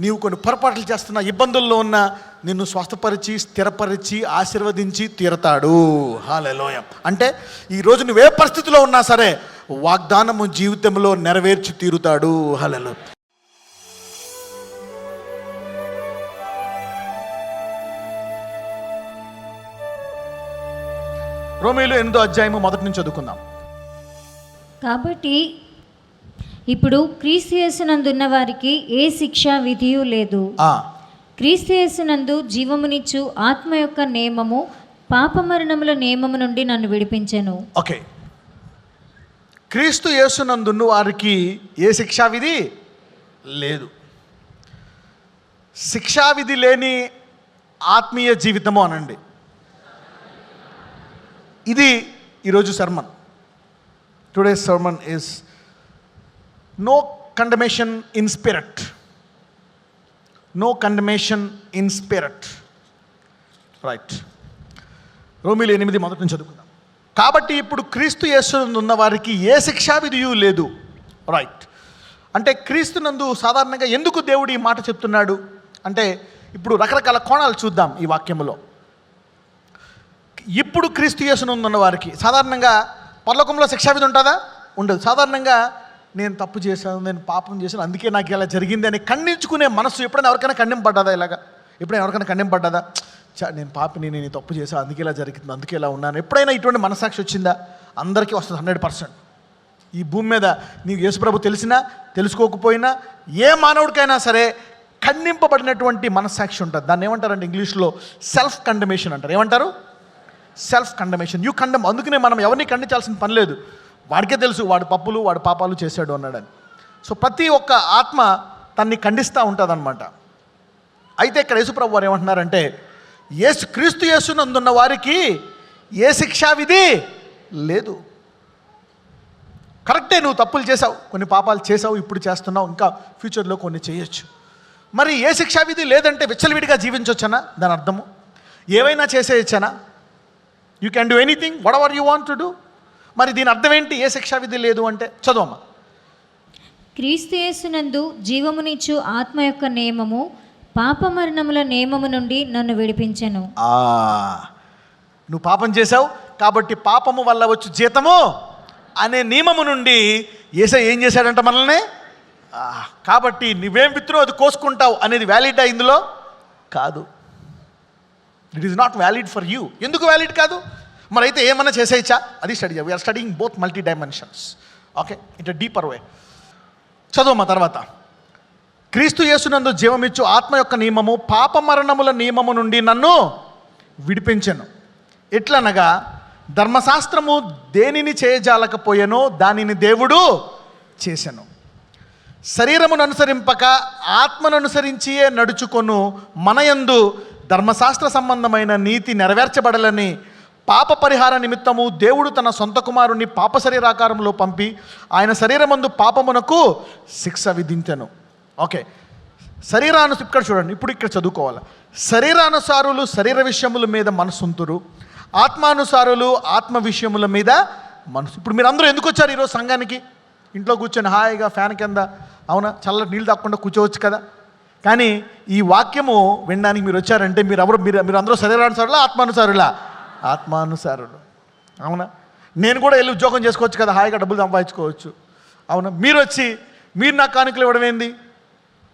నీవు కొన్ని పొరపాట్లు చేస్తున్నా, ఇబ్బందుల్లో ఉన్నా నిన్ను స్వస్థపరిచి, స్థిరపరిచి, ఆశీర్వదించి తీరతాడు. హల్లెలూయా. అంటే ఈరోజు నువ్వే పరిస్థితిలో ఉన్నా సరే వాగ్దానము జీవితంలో నెరవేర్చి తీరుతాడు. హల్లెలూయా. రోమీయులు 8వ అధ్యాయము మొదటి నుంచి చదువుకుందాం. కాబట్టి ఇప్పుడు క్రీస్తు యేసునందున్న వారికి ఏ శిక్షా విధియు లేదు. క్రీస్తు యేసునందు జీవమునిచ్చు ఆత్మ యొక్క నియమము పాపమరణముల నియమము నుండి నన్ను విడిపించెను. ఓకే, క్రీస్తు యేసునందున్న వారికి ఏ శిక్షా విధి లేదు. శిక్షావిధి లేని ఆత్మీయ జీవితము అనండి. ఇది ఈరోజు sermon. Today's sermon is no condemnation in spirit. No condemnation in spirit. Right. రోమీయులు 8 మొదటి నుంచి చదువుకుందాం. కాబట్టి ఇప్పుడు క్రీస్తు యేసునందు ఉన్న వారికి ఏ శిక్షా విధియు లేదు. రైట్. అంటే క్రీస్తునందు సాధారణంగా ఎందుకు దేవుడు ఈ మాట చెప్తున్నాడు అంటే, ఇప్పుడు రకరకాల కోణాలు చూద్దాం ఈ వాక్యములో. ఇప్పుడు క్రీస్తు యేసునందు ఉన్న వారికి సాధారణంగా పరలోకంలో శిక్షావిధి ఉంటుందా? ఉండదు. సాధారణంగా నేను తప్పు చేశాను, నేను పాపం చేశాను, అందుకే నాకు ఇలా జరిగింది అని ఖండించుకునే మనసు ఎప్పుడైనా ఎవరికైనా ఖండింపడ్డదా? ఇలాగా ఎప్పుడైనా ఎవరికైనా ఖండింపడ్డదా? నేను పాపిని, నేను తప్పు చేశాను, అందుకే ఇలా జరిగింది, అందుకే ఇలా ఉన్నాను. ఎప్పుడైనా ఇటువంటి మనసాక్షి వచ్చిందా? అందరికీ వస్తుంది 100%. ఈ భూమి మీద నీకు యేసుప్రభు తెలిసినా తెలుసుకోకపోయినా ఏ మానవుడికైనా సరే ఖండింపబడినటువంటి మనస్సాక్షి ఉంటుంది. దాన్ని ఏమంటారంటే ఇంగ్లీష్లో సెల్ఫ్ కండమేషన్ అంటారు. ఏమంటారు? Self condemnation. You condemn. అందుకనే మనం ఎవరిని ఖండించాల్సిన పని లేదు. వాడికే తెలుసు వాడు పప్పులు, వాడు పాపాలు చేశాడు అన్నాడని. సో ప్రతి ఒక్క ఆత్మ తన్ని ఖండిస్తూ ఉంటుంది అనమాట. అయితే ఇక్కడ యేసుప్రభు వారు ఏమంటున్నారంటే, క్రీస్తు యేసునందున్న వారికి ఏ శిక్షా విధి లేదు. కరెక్టే, నువ్వు తప్పులు చేసావు, కొన్ని పాపాలు చేసావు, ఇప్పుడు చేస్తున్నావు, ఇంకా ఫ్యూచర్లో కొన్ని చేయొచ్చు. మరి ఏ శిక్షా విధి లేదంటే విచ్చలవిడిగా జీవించవచ్చనా? దాని అర్థము ఏవైనా చేసేయచ్చనా? You can do anything whatever you want to do. మరి దీని అర్థం ఏంటి? ఏ శిక్షా విధి లేదు అంటే చదవమ్మా. క్రీస్తు యేసునందు జీవమునిచ్చు ఆత్మ యొక్క నియమము పాపమరణముల నియమము నుండి నన్ను విడిపించెను. నువ్వు పాపం చేసావు కాబట్టి పాపము వల్ల వచ్చు జీతము అనే నియమము నుండి యేసయ్య ఏం చేశాడంట మనల్ని. కాబట్టి నువ్వేం విత్తునో అది కోసుకుంటావు అనేది వ్యాలిడ్ ఇందులో కాదు. It is not valid for you. ఎందుకు వ్యాలిడ్ కాదు? మరి అయితే ఏమన్నా చేసేయచ్చా? అది study. We are studying both multi dimensions. Okay, it deeper way. చదువు తర్వాత. క్రీస్తు యేసునందు జీవమిచ్చు ఆత్మ యొక్క నియమము పాపమరణముల నియమము నుండి నన్ను విడిపించెను. ఎట్లనగా ధర్మశాస్త్రము దేనిని చేయజాలకపోయెనో దానిని దేవుడు చేసెను. శరీరమును అనుసరింపక ఆత్మను అనుసరించియే నడుచుకొను మనయందు ధర్మశాస్త్ర సంబంధమైన నీతి నెరవేర్చబడాలని పాప పరిహార నిమిత్తము దేవుడు తన సొంత కుమారుని పాప శరీరాకారంలో పంపి ఆయన శరీరమందు పాపమునకు శిక్ష విధించెను. ఓకే, ఇక్కడ చూడండి, ఇప్పుడు ఇక్కడ చదువుకోవాలి. శరీరానుసారులు శరీర విషయముల మీద మనసుంతురు, ఆత్మానుసారులు ఆత్మ విషయముల మీద మనసు. ఇప్పుడు మీరు అందరూ ఎందుకు వచ్చారు ఈరోజు సంఘానికి? ఇంట్లో కూర్చొని హాయిగా ఫ్యాన్ కింద, అవునా, చల్ల నీళ్ళు తాగకుండా కూర్చోవచ్చు కదా. కానీ ఈ వాక్యము వినడానికి మీరు వచ్చారంటే మీరు అందరూ శరీరానుసారులా ఆత్మానుసారులా? ఆత్మానుసారులు. అవునా? నేను కూడా వెళ్ళి ఉద్యోగం చేసుకోవచ్చు కదా, హాయిగా డబ్బులు సంపాదించుకోవచ్చు. అవునా? మీరు నాకు కానుకలు ఇవ్వడం ఏంది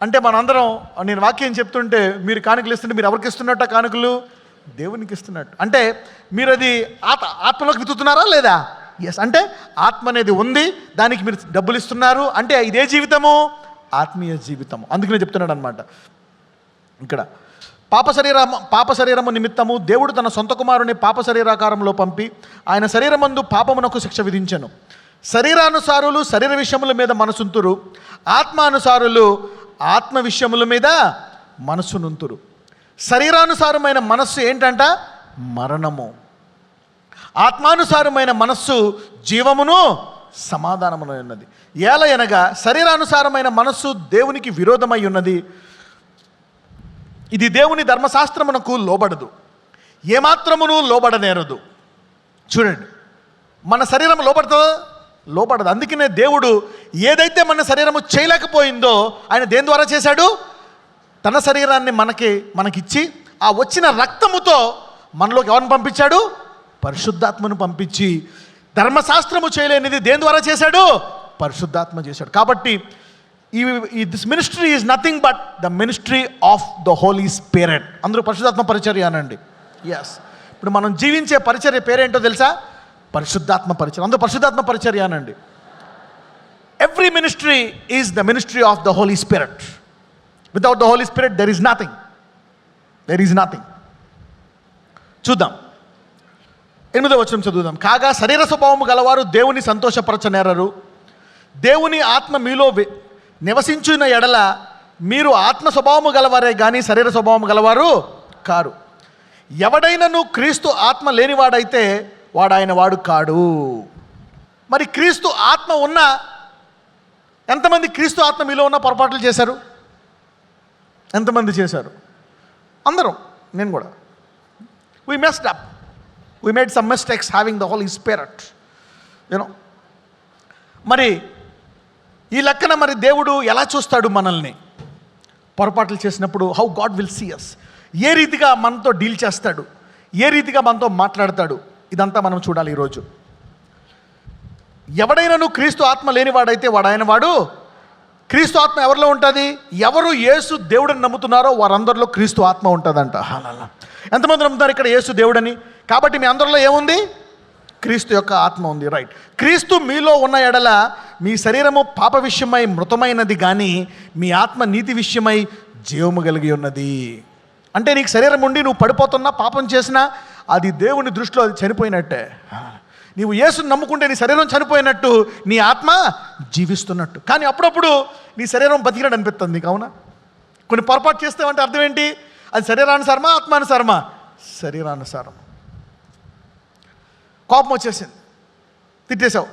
అంటే, మనందరం నేను వాక్యం చెప్తుంటే మీరు కానుకలు ఇస్తుంటే మీరు ఎవరికి ఇస్తున్నట్ట? కానుకలు దేవునికి ఇస్తున్నట్టు. అంటే మీరు అది ఆత్మలోకి విత్తుతున్నారా లేదా? ఎస్. అంటే ఆత్మ అనేది ఉంది, దానికి మీరు డబ్బులు ఇస్తున్నారు అంటే ఇదే జీవితము, ఆత్మీయ జీవితము. అందుకనే చెప్తున్నాడు అనమాట ఇక్కడ. పాప శరీరము నిమిత్తము దేవుడు తన సొంత కుమారుని పాప శరీరాకారంలో పంపి ఆయన శరీరమందు పాపమునకు శిక్ష విధించెను. శరీరానుసారులు శరీర విషయముల మీద మనసుంతురు, ఆత్మానుసారులు ఆత్మ విషయముల మీద మనసునుంతురు. శరీరానుసారమైన మనస్సు ఏంటంట? మరణము. ఆత్మానుసారమైన మనస్సు జీవమును సమాధానమును ఉన్నది. ఏలయనగా శరీరానుసారమైన మనస్సు దేవునికి విరోధమై ఉన్నది, ఇది దేవుని ధర్మశాస్త్రమునకు లోబడదు, ఏమాత్రమును లోబడనేరదు. చూడండి, మన శరీరం లోబడుతుందో? లోబడదు. అందుకనే దేవుడు ఏదైతే మన శరీరము చేయలేకపోయిందో ఆయన దేని ద్వారా చేశాడు? తన శరీరాన్ని మనకిచ్చి ఆ వచ్చిన రక్తముతో మనలోకి ఎవరిని పంపించాడు? పరిశుద్ధాత్మను పంపించి, ధర్మశాస్త్రము చేయలేనిది దేని ద్వారా చేశాడు? పరిశుద్ధాత్మ చేశాడు. కాబట్టి this ministry is nothing but the ministry of the Holy Spirit. అందరూ పరిశుద్ధాత్మ పరిచర్య అనండి. ఎస్, ఇప్పుడు మనం జీవించే పరిచర్య పేరేంటో తెలుసా? పరిశుద్ధాత్మ పరిచర్య. అందరూ పరిశుద్ధాత్మ పరిచర్య అనండి. Every ministry is the ministry of the Holy Spirit. Without the Holy Spirit there is nothing. చూద్దాం, 8వ వచనం చదువుదాం. కాగా శరీర స్వభావము గలవారు దేవుని సంతోషపరచనేరరు. దేవుని ఆత్మ మీలో నివసించిన ఎడల మీరు ఆత్మ స్వభావము గలవారే కానీ శరీర స్వభావము గలవారు కారు. ఎవడైనను క్రీస్తు ఆత్మ లేనివాడైతే వాడు ఆయన వాడు కాడు. మరి క్రీస్తు ఆత్మ ఉన్న ఎంతమంది క్రీస్తు ఆత్మ మీలో ఉన్న పొరపాట్లు చేశారు? ఎంతమంది చేశారు? అందరం, నేను కూడా. We messed up. We made some mistakes having the Holy Spirit. మరి ఈ లెక్కన మరి దేవుడు ఎలా చూస్తాడు మనల్ని? పొరపాట్లు చేసినప్పుడు how God will see us. ఏ రీతిగా మనతో డీల్ చేస్తాడు, ఏ రీతిగా మనతో మాట్లాడతాడు, ఇదంతా మనం చూడాలి ఈరోజు. ఎవడైనాను క్రీస్తు ఆత్మ లేనివాడైతే వాడు ఆయన వాడు. క్రీస్తు ఆత్మ ఎవరిలో ఉంటుంది? ఎవరు యేసు దేవుడని నమ్ముతున్నారో వారందరిలో క్రీస్తు ఆత్మ ఉంటుందంట. ఎంతమంది నమ్ముతున్నారు ఇక్కడ యేసు దేవుడని? కాబట్టి మీ అందరిలో ఏముంది? క్రీస్తు యొక్క ఆత్మ ఉంది. రైట్. క్రీస్తు మీలో ఉన్న ఎడల మీ శరీరము పాప విషయమై మృతమైనది కానీ మీ ఆత్మ నీతి విషయమై జీవము కలిగి ఉన్నది. అంటే నీకు శరీరం ఉండి నువ్వు పడిపోతున్నా, పాపం చేసినా అది దేవుని దృష్టిలో అది చనిపోయినట్టే. నీవు యేసుని నమ్ముకుంటే నీ శరీరం చనిపోయినట్టు, నీ ఆత్మ జీవిస్తున్నట్టు. కానీ అప్పుడప్పుడు నీ శరీరం బతికినట్టు అనిపిస్తుంది నీకు, అవునా? కొన్ని పొరపాటు చేస్తావంటే అర్థం ఏంటి? అది శరీరానుసారమా ఆత్మానుసారమా? శరీరానుసారం. కోపం వచ్చేసింది, తిట్టేశావు,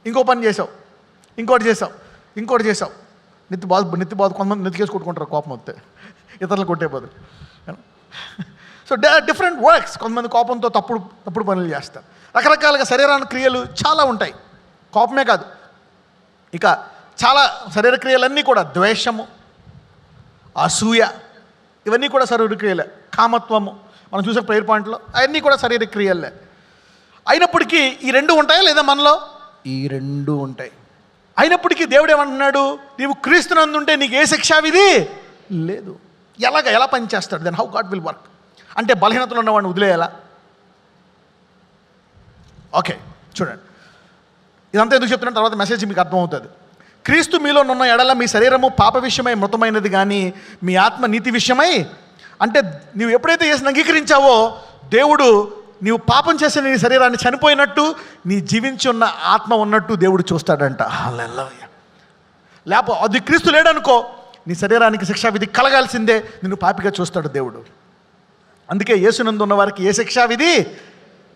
ఇంకో పని చేసావు, ఇంకోటి చేసావు. నెత్తి బాధ కొంతమంది నెత్తికేసి కొట్టుకుంటారు కోపం వస్తే, ఇతరులు కొట్టే బదులు. So different works. కొంతమంది కోపంతో తప్పుడు పనులు చేస్తారు. రకరకాలుగా శరీరానికి క్రియలు చాలా ఉంటాయి. కోపమే కాదు, ఇక చాలా శరీర క్రియలన్నీ కూడా ద్వేషము, అసూయ, ఇవన్నీ కూడా శరీర క్రియలే. కామత్వము మనం చూసే ప్రేయర్ పాయింట్లో అవన్నీ కూడా శరీర క్రియలే. అయినప్పటికీ ఈ రెండు ఉంటాయా లేదా మనలో? ఈ రెండు ఉంటాయి. అయినప్పటికీ దేవుడు ఏమంటున్నాడు? నీవు క్రీస్తునందుంటే నీకు ఏ శిక్షా విధి లేదు. ఎలా పనిచేస్తాడు? Then how God will work. అంటే బలహీనతలు ఉన్నవాడిని వదిలేయాలా? ఓకే, చూడండి, ఇదంతా ఎందుకు చెప్తున్నా తర్వాత మెసేజ్ మీకు అర్థమవుతుంది. క్రీస్తు మీలో ఉన్న ఎడల మీ శరీరము పాప విషయమై మృతమైనది కానీ మీ ఆత్మ నీతి విషయమై. అంటే నీవు ఎప్పుడైతే యేసుని అంగీకరించావో దేవుడు నీవు పాపం చేసే నీ శరీరాన్ని చనిపోయినట్టు, నీ జీవించి ఉన్న ఆత్మ ఉన్నట్టు దేవుడు చూస్తాడంట. హల్లెలూయా. లేకపోతే అది క్రీస్తు లేడనుకో, నీ శరీరానికి శిక్షా విధి కలగాల్సిందే, నిన్ను పాపిగా చూస్తాడు దేవుడు. అందుకే యేసునందు ఉన్న వారికి ఏ శిక్షా విధి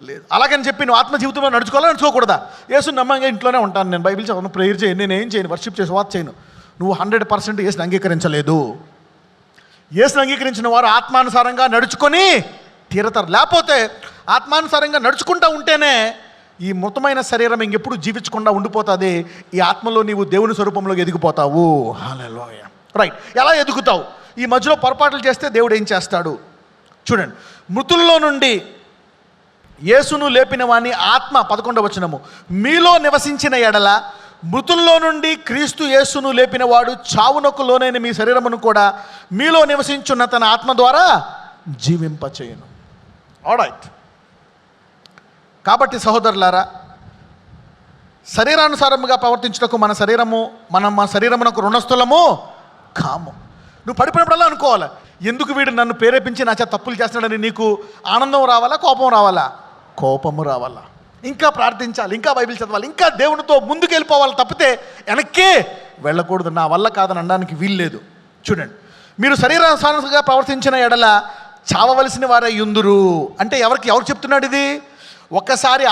లేదు. అలాగని చెప్పి నువ్వు ఆత్మ జీవితంలో నడుచుకోకూడదా? యేసుని నమ్మంగా ఇంట్లోనే ఉంటాను, నేను బైబిల్ చదవను, ప్రేయర్ చేయను, నేను ఏం చేయను, వర్షిప్ చేసి వాచ్ చేయను. నువ్వు 100% యేసుని అంగీకరించలేదు. యేసుని అంగీకరించిన వారు ఆత్మానుసారంగా నడుచుకొని తీరతారు. లేకపోతే ఆత్మానుసారంగా నడుచుకుంటూ ఉంటేనే ఈ మృతమైన శరీరం ఇంకెప్పుడు జీవించకుండా ఉండిపోతుంది. ఈ ఆత్మలో నీవు దేవుని స్వరూపంలోకి ఎదిగిపోతావు. హల్లెలూయా. రైట్. ఎలా ఎదుగుతావు? ఈ మధ్యలో పొరపాట్లు చేస్తే దేవుడు ఏం చేస్తాడు చూడండి. మృతుల్లో నుండి యేసును లేపిన వాని ఆత్మ, 11వ వచనము, మీలో నివసించిన ఎడల మృతుల్లో నుండి క్రీస్తు యేసును లేపిన వాడు చావునకు లోనైన మీ శరీరమును కూడా మీలో నివసించున్న తన ఆత్మ ద్వారా జీవింపచేయును. ఆల్రైట్. కాబట్టి సహోదరులారా, శరీరానుసారముగా ప్రవర్తించుటకు మన శరీరమునకు రుణస్థులము కాము. నువ్వు పడిపోయినప్పుడల్లా అనుకోవాలి, ఎందుకు వీడు నన్ను ప్రేరేపించి నా చేత తప్పులు చేస్తున్నాడని. నీకు ఆనందం రావాలా, కోపం రావాలా? కోపము రావాలా. ఇంకా ప్రార్థించాలి, ఇంకా బైబిల్ చదవాలి, ఇంకా దేవునితో ముందుకు వెళ్ళిపోవాలి తప్పితే వెనక్కే వెళ్ళకూడదు. నా వల్ల కాదని అనడానికి వీల్లేదు. చూడండి, మీరు శరీరానుసారంగా ప్రవర్తించిన ఎడల చావవలసిన వారే యుందురు. అంటే ఎవరు చెప్తున్నాడు ఇది? ఒక్కసారి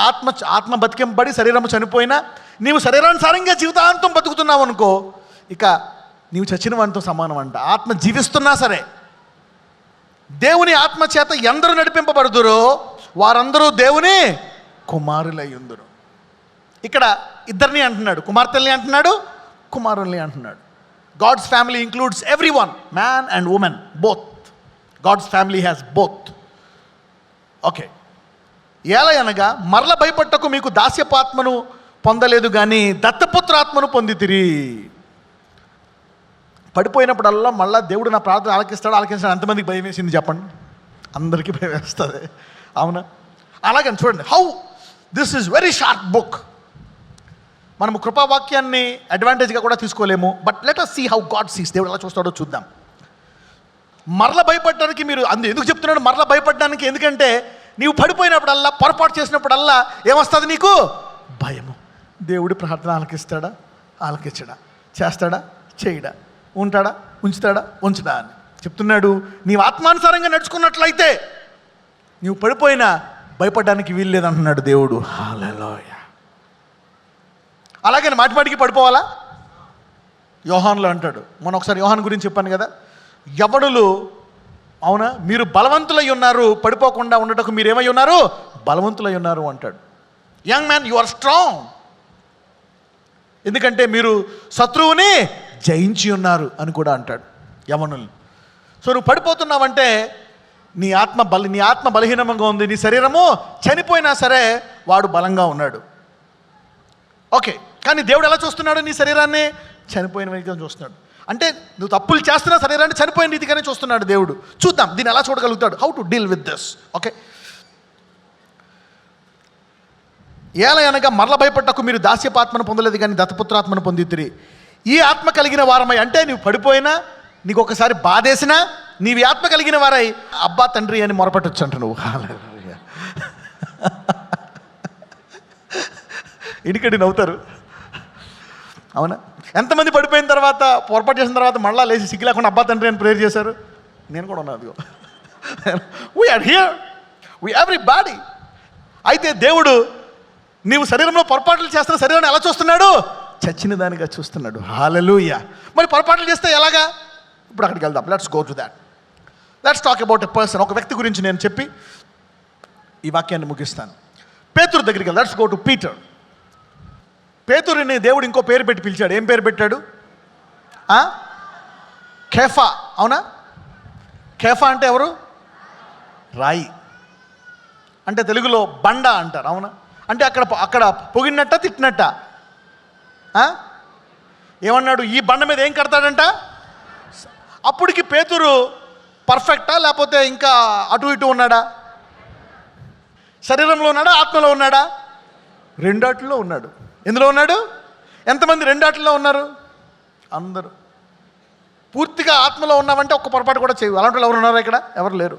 ఆత్మ బతికింపబడి శరీరం చనిపోయినా నీవు శరీరానుసారంగా జీవితాంతం బతుకుతున్నావు అనుకో, ఇక నీవు చచ్చిన వానితో సమానం అంట. ఆత్మ జీవిస్తున్నా సరే, దేవుని ఆత్మ చేత ఎందరూ నడిపింపబడుదురో వారందరూ దేవుని కుమారులై ఉందురు. ఇక్కడ ఇద్దరిని అంటున్నాడు, కుమార్తెల్ని అంటున్నాడు, కుమారుల్ని అంటున్నాడు. God's family includes everyone, man and woman, both. God's family has both. Okay, ఎలా అనగా మరల భయపట్టకు మీకు దాస్యపాత్మను పొందలేదు కానీ దత్తపుత్రాత్మను పొందితిరి. పడిపోయినప్పుడల్లా మళ్ళీ దేవుడు నా ప్రార్థన ఆలకిస్తాడు. ఎంతమందికి భయం వేసింది చెప్పండి? అందరికీ భయం వేస్తుంది, అవునా? అలాగని చూడండి, how this is very sharp book. మనము కృపావాక్యాన్ని అడ్వాంటేజ్గా కూడా తీసుకోలేము, but let us see how God sees. దేవుడు ఎలా చూస్తాడో చూద్దాం. మరల భయపడడానికి మీరు ఎందుకు చెప్తున్నాడు మరల భయపడడానికి? ఎందుకంటే నీవు పడిపోయినప్పుడల్లా, పొరపాటు చేసినప్పుడల్లా ఏమొస్తుంది నీకు? భయము. దేవుడి ప్రార్థన ఆలకిస్తాడా, ఆలకించడా, చేస్తాడా, చేయడా, ఉంటాడా, ఉంచుదా అని చెప్తున్నాడు. నీవు ఆత్మానుసారంగా నడుచుకున్నట్లయితే నీవు పడిపోయినా భయపడడానికి వీల్లేదంటున్నాడు దేవుడు. హల్లెలూయా. అలాగని మాటిమాటికి పడిపోవాలా? యోహానులో అంటాడు, మొన్న ఒకసారి యోహాను గురించి చెప్పాను కదా, యవనులు, అవునా, మీరు బలవంతులై ఉన్నారు, పడిపోకుండా ఉండటకు మీరేమై ఉన్నారు? బలవంతులై ఉన్నారు అంటాడు. Young man, you are strong, ఎందుకంటే మీరు శత్రువుని జయించి ఉన్నారు అని కూడా అంటాడు యవనులు. సో నువ్వు పడిపోతున్నావంటే నీ ఆత్మ బలహీనంగా ఉంది, నీ శరీరము చనిపోయినా సరే వాడు బలంగా ఉన్నాడు. ఓకే, కానీ దేవుడు ఎలా చూస్తున్నాడు? నీ శరీరాన్ని చనిపోయిన వ్యక్తిగా చూస్తున్నాడు. అంటే నువ్వు తప్పులు చేస్తున్న శరీరాన్ని చనిపోయిన రీతిగానే చూస్తున్నాడు దేవుడు. చూద్దాం దీన్ని ఎలా చూడగలుగుతాడు, how to deal with this. Okay, ఎలా అనగా మరల భయపడ్డకు మీరు దాస్యపాత్మను పొందలేదు కానీ దత్తపుత్రాత్మను పొందితిరి. ఈ ఆత్మ కలిగిన వారమై, అంటే నువ్వు పడిపోయినా, నీకు ఒకసారి బాధేసినా, నీవి ఆత్మ కలిగిన వారై అబ్బా తండ్రి అని మొరపెట్టొచ్చు అంట నువ్వు. ఇడికడి నవ్వుతారు, అవునా? ఎంతమంది పడిపోయిన తర్వాత, పొరపాటు చేసిన తర్వాత మళ్ళా లేచి సిగ్గు లేకుండా అబ్బా తండ్రి అని ప్రేయర్ చేశారు? నేను కూడా ఉన్నాను. అదిగో, వీఆర్ హియర్, ఎవ్రీబాడీ. అయితే దేవుడు నీవు శరీరంలో పొరపాట్లు చేస్తున్న శరీరాన్ని ఎలా చూస్తున్నాడు? చచ్చిన దానిగా చూస్తున్నాడు. హల్లెలూయా. మరి పొరపాట్లు చేస్తే ఎలాగా? ఇప్పుడు అక్కడికి వెళ్దాం. Let's go to that. Let's talk about a person. ఒక వ్యక్తి గురించి నేను చెప్పి ఈ వాక్యాన్ని ముగిస్తాను. పేతురు దగ్గరికి వెళ్దాం. Let's go to Peter. పేతురుని దేవుడు ఇంకో పేరు పెట్టి పిలిచాడు. ఏం పేరు పెట్టాడు? కేఫా. అవునా? కేఫా అంటే ఎవరు? రాయి. అంటే తెలుగులో బండ అంటారు, అవునా? అంటే అక్కడ పొగిడినట్ట, తిట్టినట్ట? ఏమన్నాడు? ఈ బండ మీద ఏం కడతాడంట? అప్పటికి పేతురు పర్ఫెక్టా, లేకపోతే ఇంకా అటు ఇటు ఉన్నాడా? శరీరంలో ఉన్నాడా, ఆత్మలో ఉన్నాడా? రెండాటిలో ఉన్నాడు. ఎందులో ఉన్నాడు? ఎంతమంది రెండాటిలో ఉన్నారు? అందరూ. పూర్తిగా ఆత్మలో ఉన్నామంటే ఒక్క పొరపాటు కూడా చేయవు. అలాంటి వాళ్ళు ఎవరు ఉన్నారా ఇక్కడ? ఎవరు లేరు.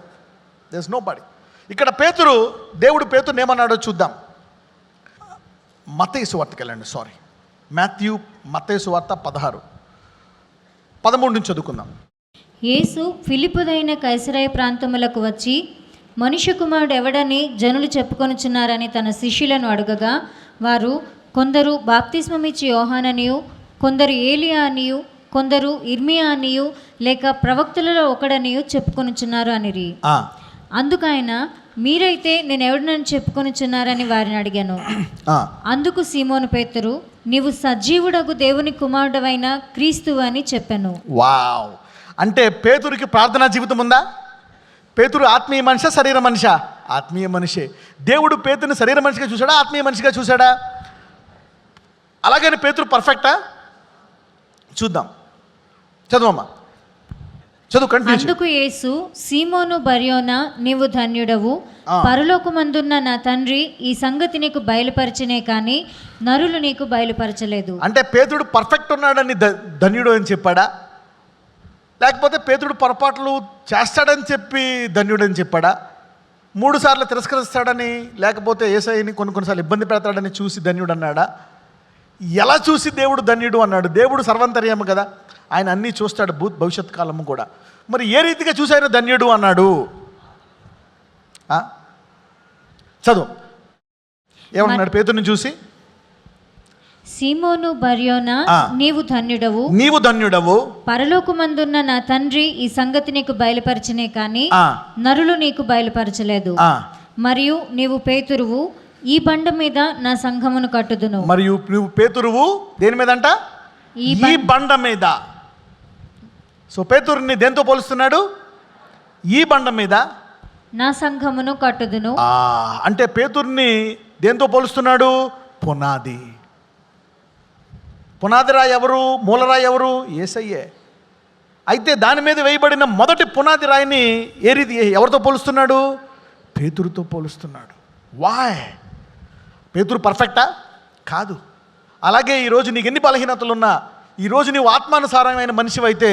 There is nobody. ఇక్కడ దేవుడు పేతురుని ఏమన్నాడో చూద్దాం. మత్తయి సువార్తకి వెళ్ళండి. మత్తయి సువార్త 16:13 నుంచి చదువుకుందాం. యేసు ఫిలిప్పుదైన కైసరయ ప్రాంతములకు వచ్చి మనుష్య కుమారుడు ఎవడని జనులు చెప్పుకొనుచున్నారని తన శిష్యులను అడగగా, వారు కొందరు బాప్తిస్మమిచ్చి యోహాననియు, కొందరు ఏలియా అనియు, కొందరు ఇర్మియా అనియు, లేక ప్రవక్తలలో ఒకడనియు చెప్పుకొనుచున్నారు అనిరి. అందుకైన మీరైతే నేను ఎవడనని చెప్పుకొనుచున్నారని వారిని అడిగాను. అందుకు సీమోను పేతురు, నీవు సజీవుడగు దేవుని కుమారుడవైన క్రీస్తువు అని చెప్పాను. వావ్. అంటే పేతురికి ప్రార్థనా జీవితం ఉందా? పేతురు ఆత్మీయ మనిషా, శరీర మనిషా? ఆత్మీయ మనిషే. దేవుడు పేతురుని శరీర మనిషిగా చూశాడా, ఆత్మీయ మనిషిగా చూశాడా? అలాగని పేతురు పర్ఫెక్టా? చూద్దాం, చదువమ్మా, చదువు, కంటిన్యూ. అందుకు యేసు, సీమోను బర్యోనా, నీవు ధన్యుడవు, పరలోకమందున్న నా తండ్రి ఈ సంగతి నీకు బయలుపరచనే కానీ నరులు నీకు బయలుపరచలేదు. అంటే పేతుడు పర్ఫెక్ట్ ఉన్నాడని ధన్యుడు అని చెప్పాడా, లేకపోతే పేతుడు పొరపాట్లు చేస్తాడని చెప్పి ధన్యుడని చెప్పాడా? 3 సార్లు తిరస్కరిస్తాడని, లేకపోతే యేసయ్యని కొన్నిసార్లు ఇబ్బంది పెడతాడని చూసి ధన్యుడు అన్నాడా? ఎలా చూసి దేవుడు ధన్యుడు అన్నాడు? దేవుడు సర్వంతర్యామ కదా, ఆయన అన్నీ చూస్తాడు, భవిష్యత్ కాలము కూడా. మరి ఏ రీతిగా చూసి ఆయన ధన్యుడు అన్నాడు? చదువు, ఏమన్నాడు పేతురుని చూసి? సీమోను బర్యోనా, నీవు ధన్యుడవు, పరలోకమందున్న నా తండ్రి ఈ సంగతి నీకు బయలుపరచనే కానీ నరులు నీకు బయలుపరచలేదు. మరియు నీవు పేతురువు, ఈ బండ మీద నా సంఘమును కట్టుదును. మరియు నువ్వు పేతురువు దేని మీద అంట? ఈ బండ మీద. సో పేతురుని దేంతో పోలుస్తున్నాడు? ఈ బండ మీద నా సంఘమును కట్టుదును. అంటే పేతురుని దేంతో పోలుస్తున్నాడు? పునాది. పునాది రాయి ఎవరు? మూలరాయి ఎవరు? యేసయ్యే. అయితే దాని మీద వేయబడిన మొదటి పునాది రాయిని ఎవరితో పోలుస్తున్నాడు? పేతురుతో పోలుస్తున్నాడు. వాయ్? పేతురు పర్ఫెక్టా? కాదు. అలాగే ఈరోజు నీకు ఎన్ని బలహీనతలున్నా, ఈరోజు నీవు ఆత్మానుసారమైన మనిషివైతే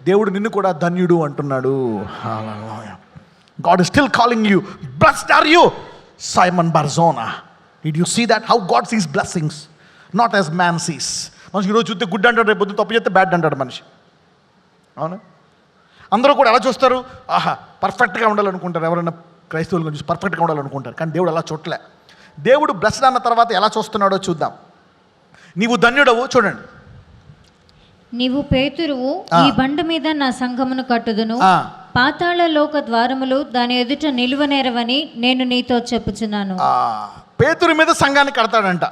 దేవుడు నిన్ను కూడా ధన్యుడు అంటున్నాడు. God is still calling you. Blessed are you Simon Barjona. Did you see that? How God sees blessings, not as man sees. మనిషి ఈరోజు చూస్తే గుడ్ అంటాడు, రేపు పొద్దున్న తప్పు చేస్తే బ్యాడ్ అంటాడు మనిషి. అవును, అందరూ కూడా ఎలా చూస్తారు? ఆహా, పర్ఫెక్ట్గా ఉండాలనుకుంటారు. ఎవరైనా క్రైస్తవుల గురించి పర్ఫెక్ట్గా ఉండాలనుకుంటారు. కానీ దేవుడు అలా చూడలే. దేవుడు బ్లెస్డ్ అన్న తర్వాత ఎలా చూస్తున్నాడో చూద్దాం. నీవు ధన్యుడవు. చూడండి, నీవు పేతురువు, ఈ బండ మీద నా సంఘమును కట్టుదును, పాతాళ లోక ద్వారములు దాని ఎదుట నిలువనేరవని నేను నీతో చెప్పుచున్నాను. పేతురు మీద సంఘాన్ని కడతాడంట.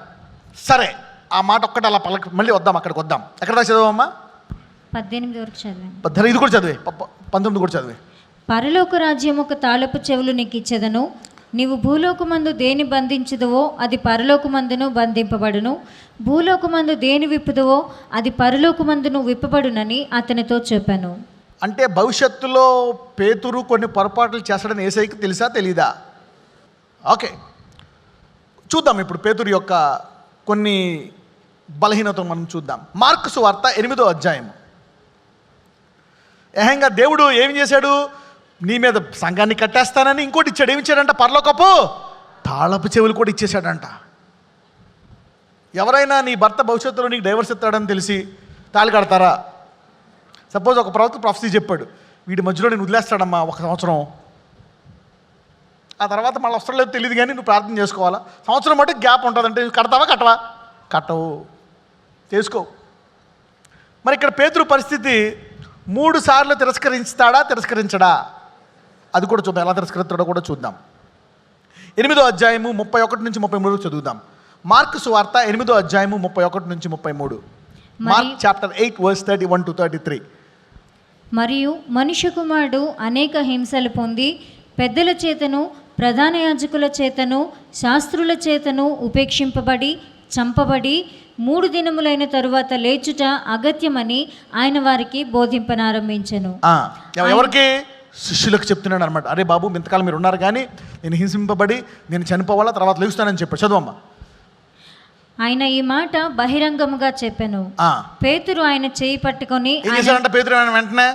సరే, ఆ మాట ఒక్కటి అలా మళ్ళీ వద్దాం, అక్కడికి వద్దాం. ఎక్కడ చదవమ్మా? 18 వరకు చదివాను. ఇది కూడా చదివే, 19 కూడా చదివే. పరలోక రాజ్యముకు తాళపు చెవులు నీకు ఇచ్చేదను. నీవు భూలోకమందు దేని బంధించుదువో అది పరలోకమందును బంధింపబడును, భూలోకమందు దేని విప్పుదువో అది పరలోకమందును విప్పబడునని అతనితో చెప్పాను. అంటే భవిష్యత్తులో పేతురు కొన్ని పొరపాట్లు చేస్తాడని యేసయ్యకి తెలుసా తెలీదా? ఓకే, చూద్దాం ఇప్పుడు పేతురు యొక్క కొన్ని బలహీనతలు మనం చూద్దాం. మార్కు సువార్త 8వ అధ్యాయం. ఏహంగా దేవుడు ఏం చేశాడు? నీ మీద సంఘాన్ని కట్టేస్తానని ఇంకోటి ఇచ్చాడు. ఏమి ఇచ్చాడంట? పరలోకపు తాళపు చెవులు కూడా ఇచ్చేశాడంట. ఎవరైనా నీ భర్త భవిష్యత్తులో నీకు డైవర్స్ ఇస్తాడని తెలిసి తాళి కడతారా? సపోజ్ ఒక ప్రవక్త ప్రొఫెసీ చెప్పాడు, వీడి మధ్యలో నేను వదిలేస్తాడమ్మా 1 సంవత్సరం, ఆ తర్వాత మళ్ళీ వస్తాడో లేదో తెలియదు, కానీ నువ్వు ప్రార్థన చేసుకోవాలా. సంవత్సరం మటుకు గ్యాప్ ఉంటుందంటే కడతావా? కట్టవు, చేసుకో. మరి ఇక్కడ పేతురు పరిస్థితి 3 సార్లు తిరస్కరించడా? అది కూడా చూద్దాం, ఎలా తిరస్కరిస్తాడో కూడా చూద్దాం. 8వ అధ్యాయము 31 నుంచి 33 చదువుదాం. మార్కు సువార్త 8వ అధ్యాయము 31 నుంచి 33. Mark chapter 8 verse 31 to 33. మరియు మనుష్య కుమారుడు అనేక హింసలు పొంది పెద్దల చేతను ప్రధాన యాజకుల చేతను శాస్త్రుల చేతను ఉపేక్షింపబడి చంపబడి 3 దినములైన తరువాత లేచుట అగత్యమని ఆయన వారికి బోధింపనారంభించెను. ఎవరికి? శిష్యులకు చెప్తున్నాడు అనమాట. అరే బాబు, ఇంతకాలం మీరు ఉన్నారు, కానీ నేను హింసింపబడి నేను చనిపోవాలా, తర్వాత లేస్తానని చెప్పాడు. చదువమ్మా. ఆయన ఈ మాట బహిరంగముగా చెప్పాను. పేతురు ఆయన చేయి పట్టుకొని ఏం చేశాడంట? పేతురు వెంటనే,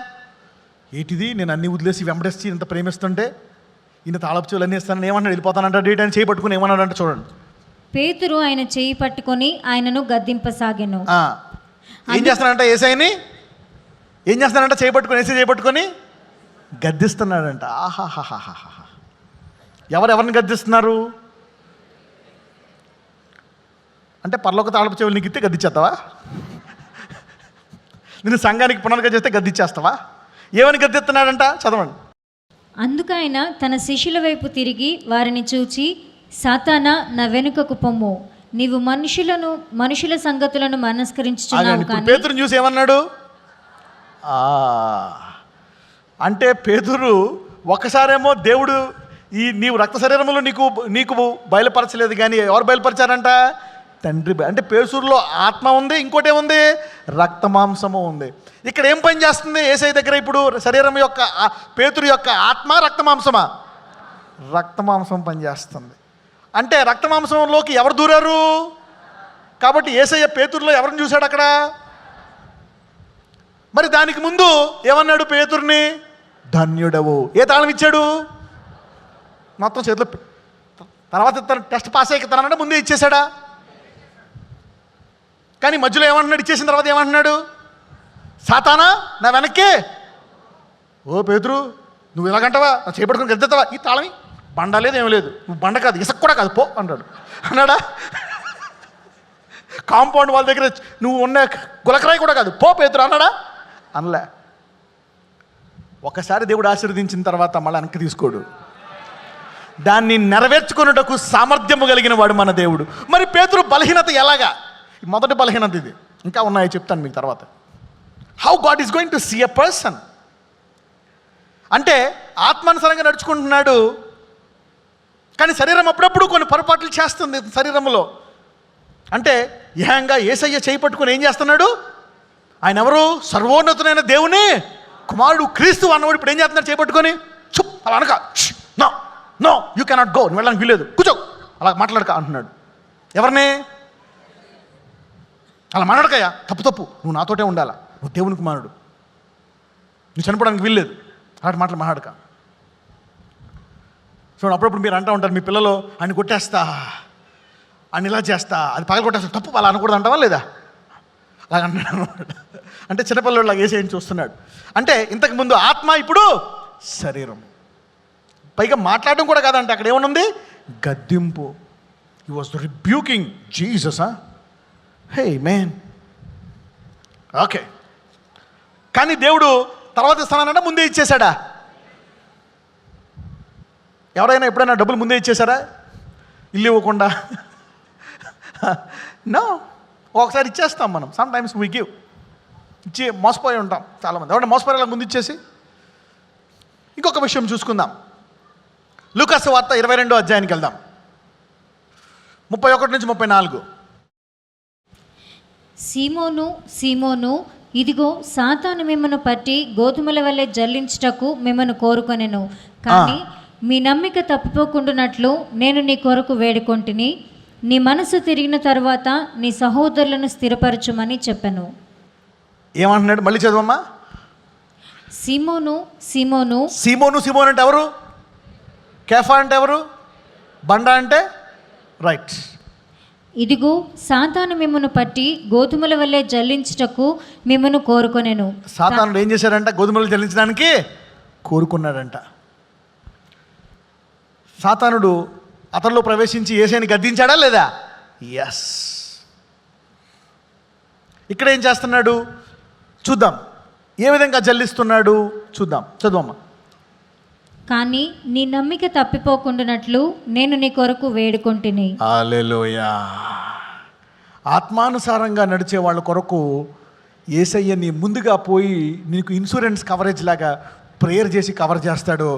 ఏంటిది, నేను అన్ని వదిలేసి వెంబడేసి ఇంత ప్రేమిస్తుంటే ఈయన తాళపు చెవులు అన్నీ ఇస్తానని ఏమన్నాడు? వెళ్ళిపోతానంట. డేట్ అని చేయి పట్టుకుని ఏమన్నాడంట చూడండి. పేతురు ఆయన చేయి పట్టుకొని ఆయనను గద్దింపసాగాను. ఏం చేస్తానంట? యేసయ్యని ఏం చేస్తానంట? చేయి పట్టుకొని, యేసయ్య చేయి పట్టుకొని గద్దిస్తున్నాడంట. ఆహాహాహాహా. ఎవరెవరిని గద్దిస్తున్నారు? అంటే పరలోక తాళపు చెవులు నీకు ఇస్తే గద్దిచ్చేస్తావా? నేను సంఘానికి పునరుగా చేస్తే గద్దిచ్చేస్తావా? ఏమని గద్దిస్తున్నాడంట? చదవండి. అందుకైన తన శిష్యుల వైపు తిరిగి వారిని చూచి, సాతానా, నా వెనుకకు పొమ్ము, నీవు మనుషుల సంగతులను మనస్కరించుచున్నావు. కానీ పేతురుని చూసి ఏమన్నాడు? అంటే పేతురు ఒకసారేమో దేవుడు నీవు రక్త శరీరములు నీకు బయలుపరచలేదు, కానీ ఎవరు బయలుపరిచారంట? తండ్రి. అంటే పేతురులో ఆత్మ ఉంది, ఇంకోటి ఏముంది? రక్త మాంసము ఉంది. ఇక్కడ ఏం పని చేస్తుంది యేసయ్య దగ్గర ఇప్పుడు? శరీరం యొక్క పేతురు యొక్క ఆత్మ రక్త మాంసమా? రక్త మాంసం పనిచేస్తుంది. అంటే రక్త మాంసంలోకి ఎవరు దూరారు? కాబట్టి యేసయ్య పేతురులో ఎవరిని చూశాడు అక్కడ? మరి దానికి ముందు ఏమన్నాడు పేతురుని? ధన్యుడవు. ఏ తాళం ఇచ్చాడు? మొత్తం చేతిలో తర్వాత టెస్ట్ పాస్ అయిపోతానంటే ముందే ఇచ్చేశాడా? కానీ మధ్యలో ఏమంటున్నాడు? ఇచ్చేసిన తర్వాత ఏమంటున్నాడు? సాతానా, నా వెనక్కి. ఓ పేతురు, నువ్వు ఎలాగంటావా? నా చేపట్టుకుని గద్దెత్తావా? ఈ తాళమి బండ లేదు, ఏమి లేదు, నువ్వు బండ కాదు, ఇసుక కూడా కాదు, పో అన్నాడు. అన్నాడా? కాంపౌండ్ వాళ్ళ దగ్గర నువ్వు ఉన్న గులకరాయి కూడా కాదు, పో పేతురు అన్నాడా? అనలే. ఒకసారి దేవుడు ఆశీర్వదించిన తర్వాత మళ్ళీ వెనక్కి తీసుకోడు. దాన్ని నెరవేర్చుకున్నటకు సామర్థ్యము కలిగిన వాడు మన దేవుడు. మరి పేతురు బలహీనత ఎలాగా? మొదటి బలహీనత ఇది. ఇంకా ఉన్నాయి, చెప్తాను మీకు తర్వాత. How God is going to see a person. అంటే ఆత్మానుసారంగా నడుచుకుంటున్నాడు, కానీ శరీరం అప్పుడప్పుడు కొన్ని పొరపాట్లు చేస్తుంది శరీరంలో. అంటే ఏహంగా యేసయ్య చేయి పట్టుకొని ఏం చేస్తున్నాడు? ఆయన ఎవరు? సర్వోన్నతుడైన దేవుని కుమారుడు క్రీస్తు అన్నవాడు ఇప్పుడు ఏం చేస్తున్నాడు? చేపట్టుకొని చుప్ అలా అనక, no no you cannot go, నువ్వు వెళ్ళడానికి వీలేదు, కూర్చో, అలా మాట్లాడక అంటున్నాడు. ఎవరిని? అలా మాట్లాడకయ్యా, తప్పు, నువ్వు నాతోటే ఉండాలా, నువ్వు దేవుని కుమారుడు, నువ్వు చనిపోవడానికి వీల్లేదు, అలాంటి మాటలు మాట్లాడక. చూడండి, అప్పుడప్పుడు మీరు అంటూ ఉంటారు, మీ పిల్లలు ఆయన కొట్టేస్తా, ఆయన ఇలా చేస్తా, అది పగల కొట్టేస్తా, తప్పు అలా అనకూడదు అంటావా లేదా? అలాగ అన్నాడు అనమాట. అంటే చిన్నపిల్లలు లాగా వేసి ఏం చూస్తున్నాడు. అంటే ఇంతకుముందు ఆత్మ, ఇప్పుడు శరీరం. పైగా మాట్లాడడం కూడా కాదంటే అక్కడ ఏమనుంది? గద్దింపు. He was rebuking Jesus. Hey man, okay. కానీ దేవుడు తర్వాత ఇస్తానంటే ముందే ఇచ్చేశాడా? ఎవరైనా ఎప్పుడైనా డబ్బులు ముందే ఇచ్చేశారా? ఇల్లు ఇవ్వకుండా? నో. ఒకసారి ఇచ్చేస్తాం మనం. Some times we give. ఇచ్చి మోసపోయి ఉంటాం చాలామంది. ఎవరైనా మోసపోయేలా ముందు ఇచ్చేసి. ఇంకొక విషయం చూసుకుందాం. లూకాసు వార్త 22వ అధ్యాయానికి వెళ్దాం, 31 నుంచి 34. సీమోను, సీమోను, ఇదిగో సాతాను మిమ్మను పట్టి గోధుమల వల్లే జల్లించుటకు మిమ్మను కోరుకొనెను, కానీ మీ నమ్మిక తప్పిపోకుండానట్లు నేను నీ కొరకు వేడుకొంటిని. నీ మనసు తిరిగిన తర్వాత నీ సహోదరులను స్థిరపరచుమని చెప్పాను. ఏమంటున్నాడు? మళ్ళీ చదవమ్మా. సీమోను, సీమోను. సీమోను, సీమోను అంటే ఎవరు? కేఫా అంటే ఎవరు? బండ అంటే? రైట్. ఇదిగో సాతాను మిమ్మను పట్టి గోధుమల వల్లే జల్లించుటకు మిమ్మను కోరుకొనెను. సాతానుడు ఏం చేశాడంట? గోధుమలు జల్లించడానికి కోరుకున్నాడంట. సాతానుడు అతనిలో ప్రవేశించి యేసుని గద్దించాడా లేదా? ఎస్. ఇక్కడ ఏం చేస్తున్నాడు చూద్దాం. ఏ విధంగా జల్లిస్తున్నాడు చూద్దాం. చదువమ్మా. కానీ నీ నమ్మిక తప్పిపోకుండానట్లు నేను నీ కొరకు వేడుకొంటిని. హల్లెలూయా. ఆత్మానుసారంగా నడిచే వాళ్ళ కొరకు యేసయ్య నీ ముందుగా పోయి నీకు ఇన్సూరెన్స్ కవరేజ్ లాగా ప్రేయర్ చేసి కవర్ చేస్తాడు.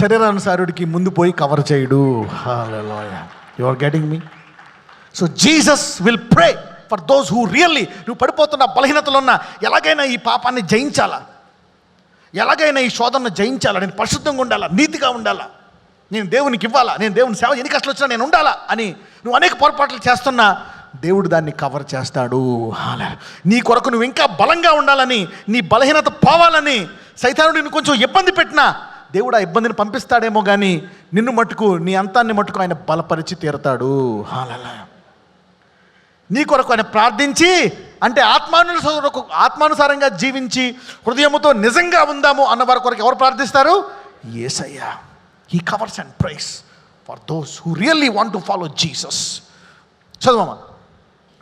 శరీరానుసారుడికి ముందు పోయి కవర్ చేయడు. Hallelujah. You are getting me? So Jesus will pray for those who really, నువ్వు పడిపోతున్న బలహీనతలు ఉన్న, ఎలాగైనా ఈ పాపాన్ని జయించాలా, ఎలాగైనా ఈ శోధనను జయించాలా, నేను పరిశుద్ధంగా ఉండాలా, నీతిగా ఉండాలా, నేను దేవునికి ఇవ్వాలా, నేను దేవుని సేవ ఎన్ని కష్టాలు వచ్చినా నేను ఉండాలా అని నువ్వు అనేక పొరపాట్లు చేస్తున్నా దేవుడు దాన్ని కవర్ చేస్తాడు. నీ కొరకు నువ్వు ఇంకా బలంగా ఉండాలని, నీ బలహీనత పోవాలని సైతానుడు నిన్ను కొంచెం ఇబ్బంది పెట్టినా దేవుడు ఆ ఇబ్బందిని పంపిస్తాడేమో కానీ నిన్ను మట్టుకు, నీ అంతాన్ని మట్టుకు ఆయన బలపరిచి తీరతాడు. నీ కొరకు ఆయన ప్రార్థించి, అంటే ఆత్మానుసారంగా జీవించి హృదయముతో నిజంగా ఉందాము అన్న వారి కొరకు ఎవరు ప్రార్థిస్తారు? యేసయ్య. He covers and prays for those who really want to follow Jesus. చదవమ్మా.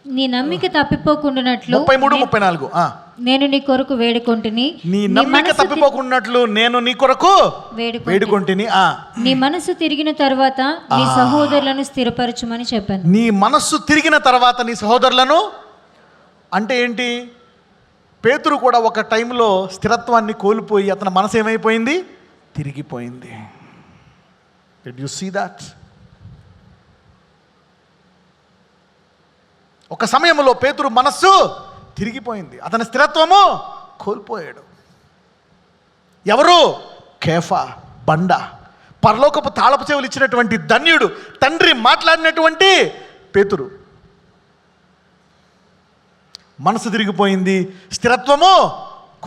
నీ నమ్మిక తప్పిపోకుండానట్లు 33, 34. నేను నీ కొరకు వేడుకొంటిని. నీ నమ్మిక తప్పిపోకున్నట్లు నేను నీ కొరకు వేడుకొంటిని. నీ మనసు తిరిగిన తర్వాత నీ సహోదరులను స్థిరపరచుమని చెప్పాను. నీ మనస్సు తిరిగిన తర్వాత నీ సహోదరులను అంటే ఏంటి? పేతురు కూడా ఒక టైంలో స్థిరత్వాన్ని కోల్పోయి అతని మనసు ఏమైపోయింది? తిరిగిపోయింది. Did you see that? ఒక సమయంలో పేతురు మనస్సు తిరిగిపోయింది, అతని స్థిరత్వము కోల్పోయాడు. ఎవరు? కేఫా, బండ, పరలోకపు తాళపు చెవులు ఇచ్చినటువంటి ధన్యుడు, తండ్రి మాట్లాడినటువంటి పేతురు మనసు తిరిగిపోయింది, స్థిరత్వము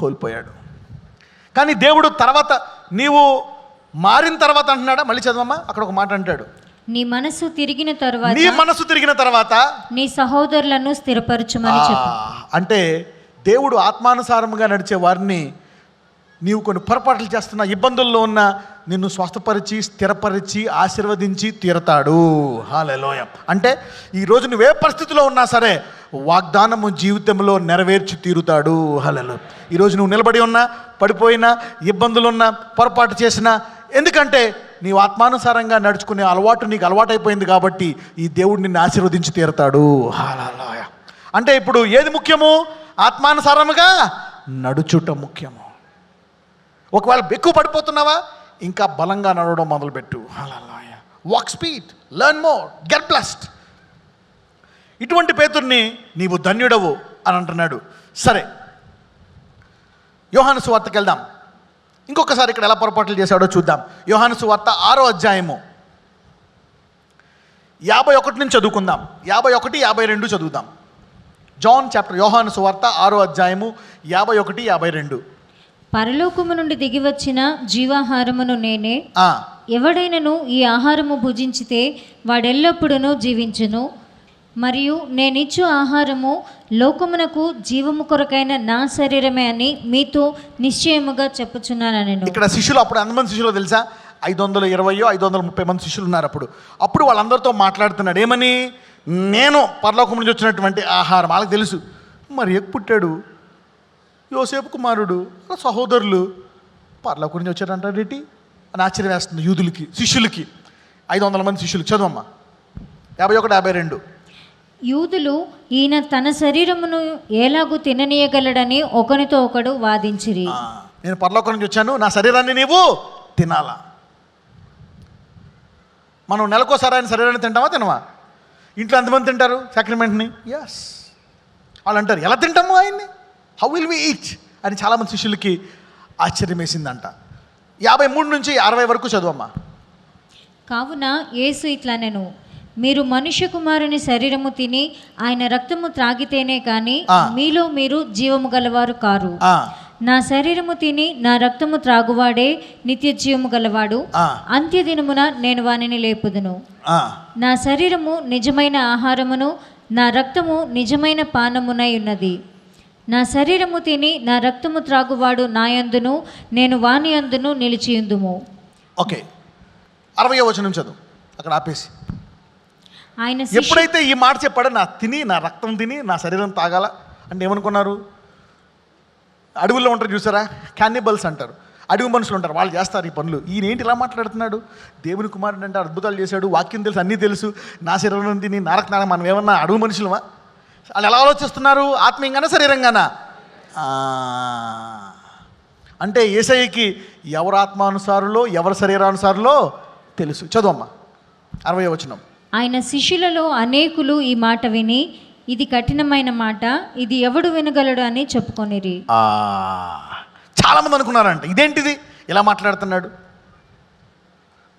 కోల్పోయాడు. కానీ దేవుడు తర్వాత నీవు మారిన తర్వాత అంటున్నాడా? మళ్ళీ చదవమ్మా. అక్కడ ఒక మాట అంటాడు, నీ మనసు తిరిగిన తర్వాత, నీ మనసు తిరిగిన తర్వాత నీ సహోదరులను స్థిరపరచుమని చెప్పు. అంటే దేవుడు ఆత్మానుసారంగా నడిచే వారిని, నీవు కొన్ని పొరపాట్లు చేస్తున్న, ఇబ్బందుల్లో ఉన్న నిన్ను స్వస్థపరిచి, స్థిరపరిచి, ఆశీర్వదించి తీరతాడు. హల్లెలూయా. అంటే ఈరోజు నువ్వే పరిస్థితిలో ఉన్నా సరే వాగ్దానము జీవితంలో నెరవేర్చి తీరుతాడు. హల్లెలూయా. ఈరోజు నువ్వు నిలబడి ఉన్నా, పడిపోయినా, ఇబ్బందులున్నా, పొరపాటు చేసినా, ఎందుకంటే నీవు ఆత్మానుసారంగా నడుచుకునే అలవాటు నీకు అలవాటైపోయింది కాబట్టి ఈ దేవుడు నిన్ను ఆశీర్వదించి తీరుతాడు. హల్లెలూయా. అంటే ఇప్పుడు ఏది ముఖ్యము? ఆత్మానుసారముగా నడుచుట ముఖ్యము. ఒకవేళ ఎక్కువ పడిపోతున్నావా, ఇంకా బలంగా నడవడం మొదలుపెట్టు. Hallelujah. Walk speed, learn more, get blessed. ఇటువంటి పేతుర్ని నీవు ధన్యుడవు అని అంటున్నాడు. సరే, యోహాను సువార్తకి వెళ్దాం. ఇంకొకసారి ఇక్కడ ఎలా పొరపాట్లు చేశాడో చూద్దాం. యోహాను సువార్త 6వ అధ్యాయము 51 నుంచి చదువుకుందాం. 51, 52 చదువుదాం. జాన్ చాప్టర్, యోహాను సువార్త 6వ అధ్యాయము 51, 52. పరలోకము నుండి దిగివచ్చిన జీవాహారమును నేనే. ఎవడైనను ఈ ఆహారము భుజించితే వాడెల్లప్పుడూ జీవించును. మరియు నేనిచ్చు ఆహారము లోకమునకు జీవము కొరకైన నా శరీరమే అని మీతో నిశ్చయముగా చెప్పుచున్నాను. నేను ఇక్కడ శిష్యులు, అప్పుడు ఎంతమంది శిష్యులు తెలుసా? 520, 530 మంది శిష్యులు ఉన్నారు. అప్పుడు వాళ్ళందరితో మాట్లాడుతున్నాడు. ఏమని? నేను పరలోకం నుంచి వచ్చినటువంటి ఆహారం. వాళ్ళకి తెలుసు, మరి పుట్టాడు యోసేపు కుమారుడు, సహోదరులు పరలోకం నుంచి వచ్చారంటాడేంటి అని ఆశ్చర్యం వేస్తుంది యూదులకి, శిష్యులకి. 500 మంది శిష్యులు. చదవమ్మా 51, 52. యూదులు ఈయన తన శరీరమును ఎలాగూ తిననీయగలడని ఒకనితో ఒకడు వాదించిరి. నేను పరలోకం నుంచి వచ్చాను, నా శరీరాన్ని నీవు తినాలా? మనం నెలకోసారి ఆయన శరీరాన్ని తింటామా తినవా? ఇంట్లో ఎంతమంది తింటారు సాక్రిమెంట్ని? ఎస్. వాళ్ళు అంటారు, ఎలా తింటాము ఆయన్ని, హౌ విల్ వి ఈట్ అని చాలామంది శిష్యులకి ఆశ్చర్యం వేసిందంట. 53 నుంచి 60 వరకు చదువమ్మా. కావున యేసు ఇట్లా నేను, మీరు మనుష్య కుమారుని శరీరము తిని ఆయన రక్తము త్రాగితేనే కానీ మీలో మీరు జీవము గలవారు కారు. నా శరీరము తిని నా రక్తము త్రాగువాడే నిత్య జీవము గలవాడు. అంత్యదినమున నేను వానిని లేపుదును. నా శరీరము నిజమైన ఆహారమును, నా రక్తము నిజమైన పానమునై ఉన్నది. నా శరీరము తిని నా రక్తము త్రాగువాడు నా యందును, నేను వాని యందును నిలిచియుందుము. ఓకే, 60వ వచనం చదువు. అక్కడ ఆపేసి ఆయన ఎప్పుడైతే ఈ మాట చెప్పాడో, నా రక్తం తిని నా శరీరం తాగాల అంటే ఏమనుకున్నారు? అడవుల్లో ఉంటారు చూసారా, క్యానిబల్స్ అంటారు. అడవి మనుషులు ఉంటారు, వాళ్ళు చేస్తారు ఈ పనులు. ఈయన ఏంటి ఇలా మాట్లాడుతున్నాడు? దేవుని కుమారుడు అంటే అద్భుతాలు చేశాడు, వాక్యం తెలుసు, అన్నీ తెలుసు, నా శరీరం తిని నరకనాక మనం ఏమన్నా అడవి మనుషులమా? వాళ్ళు ఎలా ఆలోచిస్తున్నారు? ఆత్మీయంగానా శరీరంగానా? అంటే యేసయ్యకి ఎవరు ఆత్మానుసారులో ఎవరు శరీరానుసారులో తెలుసు. చదువమ్మా 60వ వచనం. ఆయన శిష్యులలో అనేకులు ఈ మాట విని, ఇది కఠినమైన మాట, ఇది ఎవడు వినగలడు అని చెప్పుకొనిరి. చాలామంది అనుకున్నారంట, ఇదేంటిది ఇలా మాట్లాడుతున్నాడు,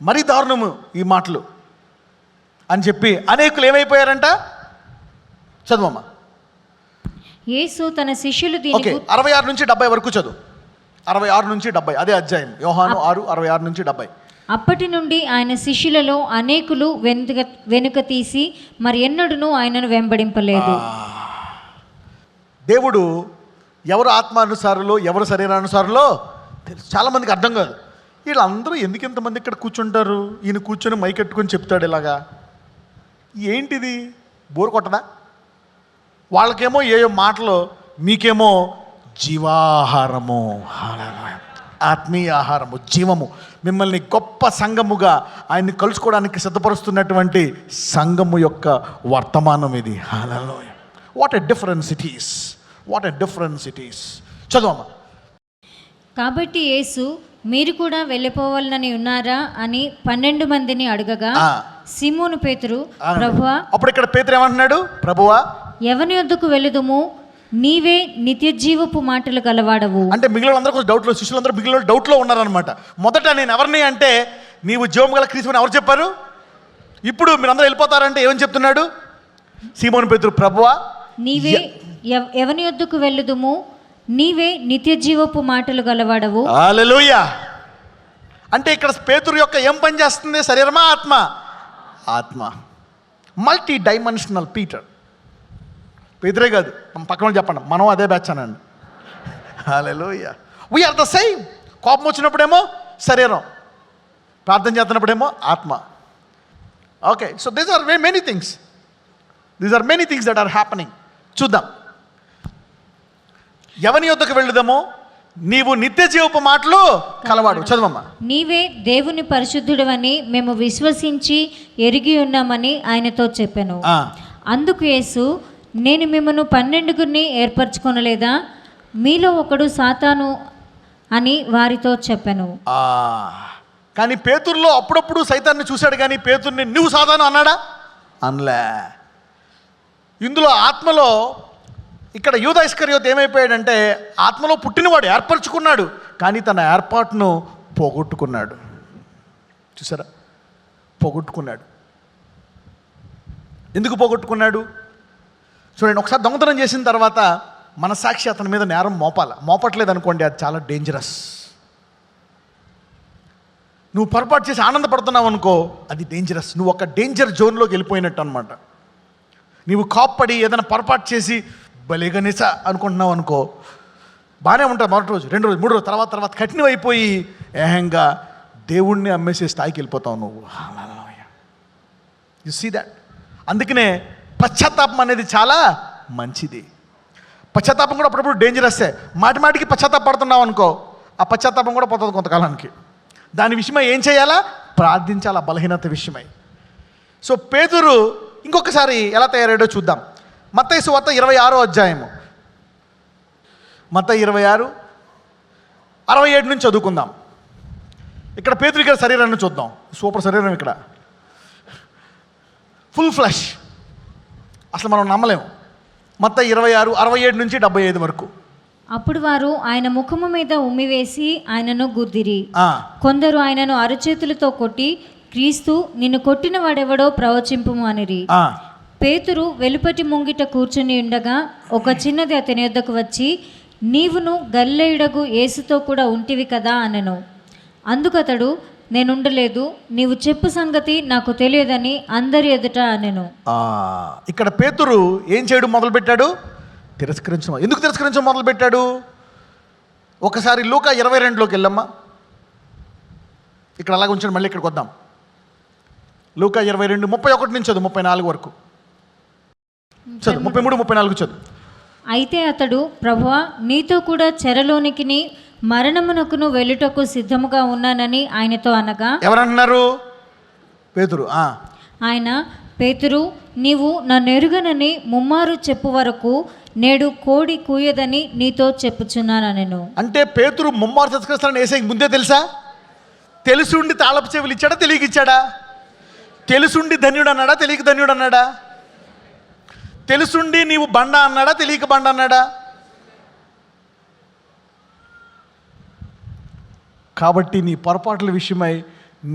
మరీ దారుణము ఈ మాటలు అని చెప్పి అనేకులు ఏమైపోయారంట? చదువమ్మా. యేసు తన శిష్యులు 66 నుంచి 70 వరకు చదువు. 66 నుంచి 70 అదే అధ్యాయం, యోహాను 6, 66 నుంచి 70. అప్పటి నుండి ఆయన శిష్యులలో అనేకులు వెనుక తీసి మరి ఎన్నడూనూ ఆయనను వెంబడింపలేదు. దేవుడు ఎవరు ఆత్మానుసారులో ఎవరు శరీరానుసారులో తెలుసు. చాలామందికి అర్థం కాదు, వీళ్ళందరూ ఎందుకు ఇంతమంది ఇక్కడ కూర్చుంటారు, ఈయన కూర్చొని మైకెట్టుకొని చెప్తాడు ఇలాగా, ఏంటిది బోరు కొట్టదా? వాళ్ళకేమో ఏయో మాటలు, మీకేమో జీవాహారము, ఆత్మీయ ఆహారము, జీవము, మిమ్మల్ని గొప్ప సంఘముగా ఆయన్ని కలుసుకోవడానికి సిద్ధపరుస్తున్నటువంటి సంఘము యొక్క వర్తమానం ఇది. Hallelujah. What a difference it is, what a difference it is. చదవమ్మా. కాబట్టి యేసు, మీరు కూడా వెళ్ళిపోవాలని ఉన్నారా అని 12 మందిని అడగగా, సీమోను పేతురు, ప్రభువా. అప్పుడు ఇక్కడ పేతురు ఏమంటున్నాడు? ప్రభువా, ఎవని వద్దకు వెళ్ళుదుము, నీవే నిత్య జీవపు మాటలు గలవాడవు. అంటే మిగిలిన అందరూ కొంచెం డౌట్లో, శిష్యులందరూ మిగిలిన డౌట్లో ఉన్నారనమాట. మొదట నేను ఎవరిని అంటే, నీవు జీవము గల క్రీస్తుని ఎవరు చెప్పారు? ఇప్పుడు మీరందరూ వెళ్ళిపోతారంటే ఏమని చెప్తున్నాడు? సీమోను పేతురు, ప్రభువా నీవే ఎవని వద్దకు వెళ్ళుదుము, నీవే నిత్య జీవపు మాటలు గలవాడవు. హల్లెలూయా. అంటే ఇక్కడ పేతురు యొక్క ఏం పని చేస్తుంది? శరీరమా ఆత్మ? ఆత్మ. Multi dimensional Peter. పేతురే కాదు, పక్కన చెప్పండి, మనం అదే బ్యాచ్ అనండి. హల్లెలూయా. We are the same. కోపం వచ్చినప్పుడేమో శరీరం, ప్రార్థన చేస్తున్నప్పుడేమో ఆత్మ. Okay, so these are many things, these are many things that are happening. చూద్దాం. ఎవని యొద్దకు వెళ్ళుదామో, నీవు నిత్య జీవపు మాటలు కలవాడు. చదవమ్మా. నీవే దేవుని పరిశుద్ధుడవని మేము విశ్వసించి ఎరిగి ఉన్నామని ఆయనతో చెప్పాను. అందుకు యేసు, నేను మిమ్మను 12 ఏర్పరచుకొనలేదా? మీలో ఒకడు సాతాను అని వారితో చెప్పెను. కానీ పేతురులో అప్పుడప్పుడు సైతాన్ని చూశాడు, కానీ పేతుర్ని నువ్వు సాతాను అన్నాడా? అనలే. ఇందులో ఆత్మలో ఇక్కడ యూదా ఇస్కరియోతు ఏమైపోయాడంటే ఆత్మలో పుట్టినవాడు, ఏర్పరచుకున్నాడు, కానీ తన ఏర్పాటును పోగొట్టుకున్నాడు. చూసారా, పోగొట్టుకున్నాడు. ఎందుకు పోగొట్టుకున్నాడు చూడండి. ఒకసారి దొంగతనం చేసిన తర్వాత మనసాక్షి అతని మీద నేరం మోపట్లేదు అనుకోండి, అది చాలా డేంజరస్. నువ్వు పొరపాటు చేసి ఆనందపడుతున్నావు అనుకో, అది డేంజరస్. నువ్వు ఒక డేంజర్ జోన్లోకి వెళ్ళిపోయినట్టు అనమాట. నీవు కాప్పడి ఏదైనా పొరపాటు చేసి భలేగనేసా అనుకుంటున్నావు అనుకో, బాగానే ఉంటుంది మొదటి రోజు, 2 రోజు, 3 రోజు, తర్వాత కఠినం అయిపోయి ఏహంగా దేవుణ్ణి అమ్మేసే స్థాయికి వెళ్ళిపోతావు నువ్వు. You see that. అందుకనే పశ్చాత్తాపం అనేది చాలా మంచిది. పశ్చాత్తాపం కూడా అప్పుడప్పుడు డేంజరస్సే. మాటికి పశ్చాత్తాపడుతున్నావు అనుకో, ఆ పశ్చాత్తాపం కూడా పోతుంది కొంతకాలానికి. దాని విషయమై ఏం చేయాలా? ప్రార్థించాలా, బలహీనత విషయమై. సో పేతురు ఇంకొకసారి ఎలా తయారయ్యాడో చూద్దాం. మత్తయి సువార్త 26వ అధ్యాయము, మత్తయి 26:67 నుంచి చదువుకుందాం. ఇక్కడ పేతురు గారి శరీరాన్ని చూద్దాం. సూపర్ శరీరం, ఇక్కడ ఫుల్ ఫ్లెష్, అసలు మనం నమ్మలేము. మత్తయి 26:67 నుంచి 75 వరకు. అప్పుడు వారు ఆయన ముఖము మీద ఉమ్మివేసి ఆయనను గుద్దిరి. కొందరు ఆయనను అరచేతులతో కొట్టి, క్రీస్తు నిన్ను కొట్టిన వాడెవడో ప్రవచింపుము అనిరి. పేతురు వెలుపటి ముంగిట కూర్చుని ఉండగా ఒక చిన్నది అతని యొద్దకు వచ్చి, నీవును గలిలయుడగు యేసుతో కూడా ఉంటివి కదా అనెను. అందుకతడు, నేనుండలేదు, నీవు చెప్పు సంగతి నాకు తెలియదని అందరి ఎదుట అనెను. ఇక్కడ పేతురు ఏం చేయడం మొదలుపెట్టాడు? తిరస్కరించడం. ఎందుకు తిరస్కరించడం మొదలుపెట్టాడు? ఒకసారి లూకా 22లోకి వెళ్ళమ్మా. ఇక్కడ అలాగ ఉంచండి, మళ్ళీ ఇక్కడికి వద్దాం. లూకా 22, 31 నుంచి చదువు, 34 వరకు చదువు, 33, 34 చదువు. అయితే అతడు, ప్రభువా, నీతో కూడా చెరలోనికిని మరణమునకును వెళ్ళుటకు సిద్ధముగా ఉన్నానని ఆయనతో అనగా. ఎవరంటున్నారు? పేతురు. ఆయన, పేతురు, నీవు నన్నెరుగనని ముమ్మారు చెప్పు వరకు నేడు కోడి కూయదని నీతో చెప్పుచున్నానెను. అంటే పేతురు ముమ్మారు తిరస్కరిస్తానని యేసుకి ముందే తెలుసా? తెలుసుండి తాళపు చెవులు ఇచ్చాడా? తెలియక ఇచ్చాడా? తెలుసుండి ధన్యుడు అన్నాడా? తెలియక ధన్యుడు అన్నాడా? తెలుసుండి నీవు బండ అన్నాడా? తెలియక బండ అన్నాడా? కాబట్టి నీ పొరపాట్ల విషయమై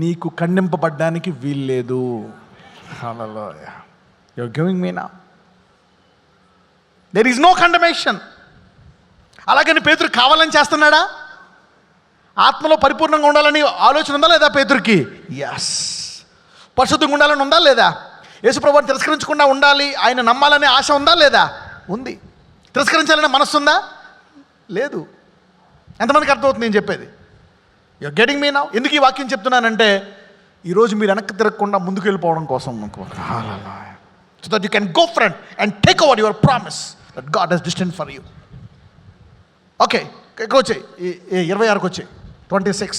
నీకు ఖండింపబడ్డానికి వీల్లేదు. Hallelujah. You are giving me now. There is no condemnation. అలాగని పేతురు కావాలని చేస్తున్నాడా? ఆత్మలో పరిపూర్ణంగా ఉండాలని ఆలోచన ఉందా లేదా పేతురుకి? ఎస్. పరిశుద్ధంగా ఉండాలని ఉందా లేదా? యేసుప్రభువుని తిరస్కరించకుండా ఉండాలి, ఆయన నమ్మాలనే ఆశ ఉందా లేదా? ఉంది. తిరస్కరించాలనే మనస్సు ఉందా? లేదు. ఎంతమందికి అర్థమవుతుంది నేను చెప్పేది? You are getting me now. ఎందుకు ఈ వాక్యం చెప్తున్నానంటే, ఈరోజు మీరు వెనక్కి తిరగకుండా ముందుకు వెళ్ళిపోవడం కోసం. So that you can go front and take over your promise that God has distant for you. Okay, ఇక్కడ వచ్చాయి 26కి వచ్చాయి. 26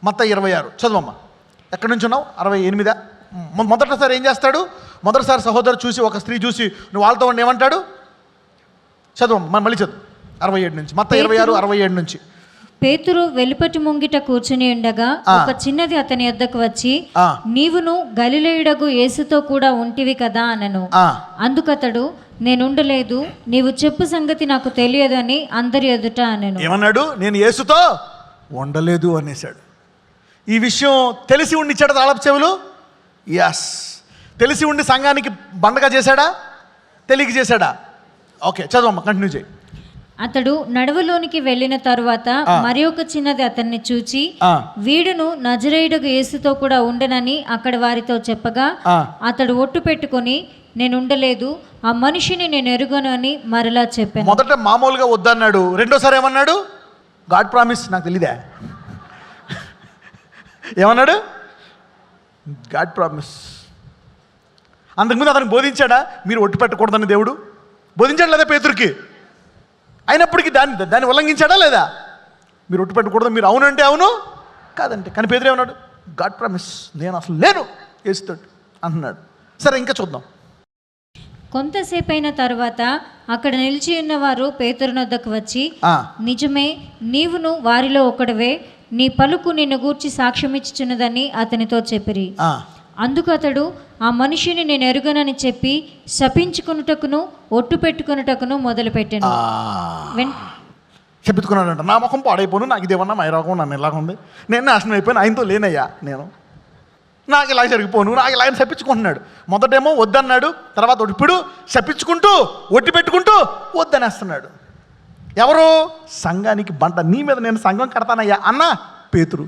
మత్తయి 26 చదవమ్మా. ఎక్కడి నుంచి ఉన్నావు? 68. మొదటిసారి ఏం చేస్తాడు? మొదటిసారి సహోదరు చూసి, ఒక స్త్రీ చూసి నువ్వు వాళ్ళతో ఉండి ఏమంటాడు? చదవమ్మా, మళ్ళీ చదువు. 67 నుంచి, మత్తయి 26, 67 నుంచి. పేతురు వెలుపటి ముంగిట కూర్చుని ఉండగా ఒక చిన్నది అతని యొద్దకు వచ్చి, నీవును గలిలయుడగు యేసుతో కూడా ఉంటివి కదా అనెను. అందుకతడు, నేనుండలేదు, నీవు చెప్పు సంగతి నాకు తెలియదు అని అందరి ఎదుట అనెను. ఏమన్నాడు? నేను యేసుతో ఉండలేదు అనేసాడు. ఈ విషయం తెలిసి ఉండి ఇచ్చాడు తాళపు చెవులు? ఎస్. తెలిసి ఉండి సంఘానికి బండగా చేశాడా? తెలియక చేశాడా? ఓకే, చదవమ్మా, కంటిన్యూ చేయి. అతడు నడవలోనికి వెళ్ళిన తరువాత మరి ఒక చిన్నది అతన్ని చూచి, వీడును నజరేయుడగు యేసుతో కూడా ఉండనని అక్కడ వారితో చెప్పగా, అతడు ఒట్టు పెట్టుకొని, నేను ఉండలేదు, ఆ మనిషిని నేను ఎరుగను అని మరలా చెప్పాను. మొదట మామూలుగా వద్దన్నాడు, రెండోసారి ఏమన్నాడు? గాడ్ ప్రామిస్ నాకు తెలీదా? ఏమన్నాడు? God promise. అంతకుముందు అతనికి బోధించాడా మీరు ఒట్టు పెట్టకూడదని దేవుడు? బోధించాడు లేదా పేతురుకి? అయినప్పటికీ దాన్ని ఉల్లంఘించాడా లేదా? మీరు ఒట్టు పెట్టకూడదు, మీరు అవునంటే అవును, కాదంటే. కానీ పేతురు ఏమన్నాడు? గాడ్ ప్రామిస్, నేను అసలు లేను యేసుతోటి అంటున్నాడు. సరే, ఇంకా చూద్దాం. కొంతసేపైన తర్వాత అక్కడ నిలిచి ఉన్నవారు పేతురునొద్దకు వచ్చి, ఆ, నిజమే, నీవును వారిలో ఒకడవే, నీ పలుకు నిన్ను గూర్చి సాక్ష్యమిచ్చుచున్నదని అతనితో చెప్పిరి. ఆ. అందుకు అతడు, ఆ మనిషిని నేను ఎరుగనని చెప్పి శపించుకొనుటకును ఒట్టు పెట్టుకొనుటకును మొదలుపెట్టాను. చెప్పుకున్నాడంట, నా ముఖం పాడైపోను, నాకు ఇదేమన్నా మైరోగం, నన్ను ఇలాగ ఉంది, నేను నాశనం అయిపోయాను, ఆయనతో లేనయ్యా నేను, నాకు ఇలా జరిగిపోను, నాకు ఇలా ఆయన చెప్పించుకుంటున్నాడు. మొదటేమో వద్దన్నాడు, తర్వాత ఇప్పుడు చెప్పించుకుంటూ ఒట్టి పెట్టుకుంటూ వద్దనేస్తున్నాడు. ఎవరు? సంఘానికి బంట. నీ మీద నేను సంఘం కడతానయ్యా అన్న పేతురు.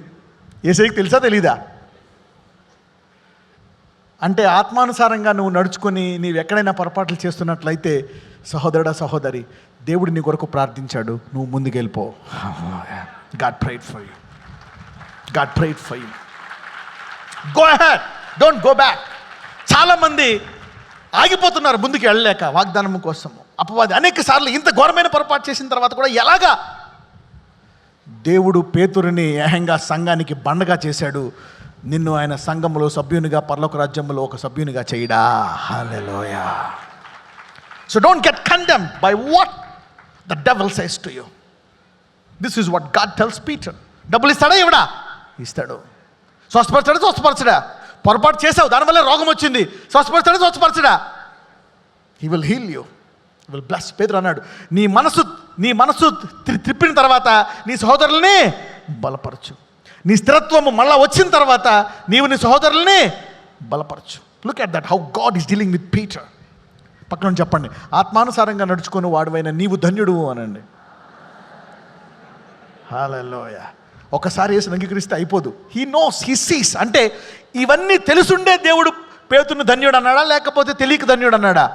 యేసయ్యకి తెలుసా తెలీదా? అంటే ఆత్మానుసారంగా నువ్వు నడుచుకొని నీవు ఎక్కడైనా పొరపాట్లు చేస్తున్నట్లయితే సహోదరుడా, సహోదరి, దేవుడు నీ కొరకు ప్రార్థించాడు, నువ్వు ముందుకెళ్ళిపో. God prayed for you, God prayed for you. Go ahead, don't go back. చాలామంది ఆగిపోతున్నారు ముందుకు వెళ్ళలేక వాగ్దానం కోసం. అపవాది అనేక సార్లు ఇంత ఘోరమైన పొరపాటు చేసిన తర్వాత కూడా ఎలాగా దేవుడు పేతురుని ఏహంగా సంఘానికి బండగా చేశాడు. నిన్ను ఆయన సంఘములో సభ్యునిగా, పరలోక రాజ్యములో ఒక సభ్యునిగా చేయడా. Hallelujah. So don't get condemned by what the devil says to you. This is what God tells Peter. డబ్బులు ఇస్తాడా ఇవ్వడా? ఇస్తాడు. స్వస్థపరచాడా? స్వస్థపరచడా? పొరపాటు చేసావు, దానివల్ల రోగం వచ్చింది, స్వస్థపరచాడా? స్వస్థపరచడా? He will heal you, he will bless. పేతురు అన్నాడు, నీ మనసు త్రిప్పిన తర్వాత నీ సహోదరుల్ని బలపరచు. నీ స్థిరత్వము మళ్ళా వచ్చిన తర్వాత నీవు నీ సహోదరుల్ని బలపరచు. Look at that, how God is dealing with Peter. పక్కన చెప్పండి, ఆత్మానుసారంగా నడుచుకొని వాడువైన నీవు ధన్యుడు అనండి. హల్లెలూయా. ఒకసారి యేసుని అంగీకరిస్తే అయిపోదు. He knows, he sees. అంటే ఇవన్నీ తెలుసుండే దేవుడు పేతురుని ధన్యుడు అన్నాడా, లేకపోతే తెలియక ధన్యుడు అన్నాడా?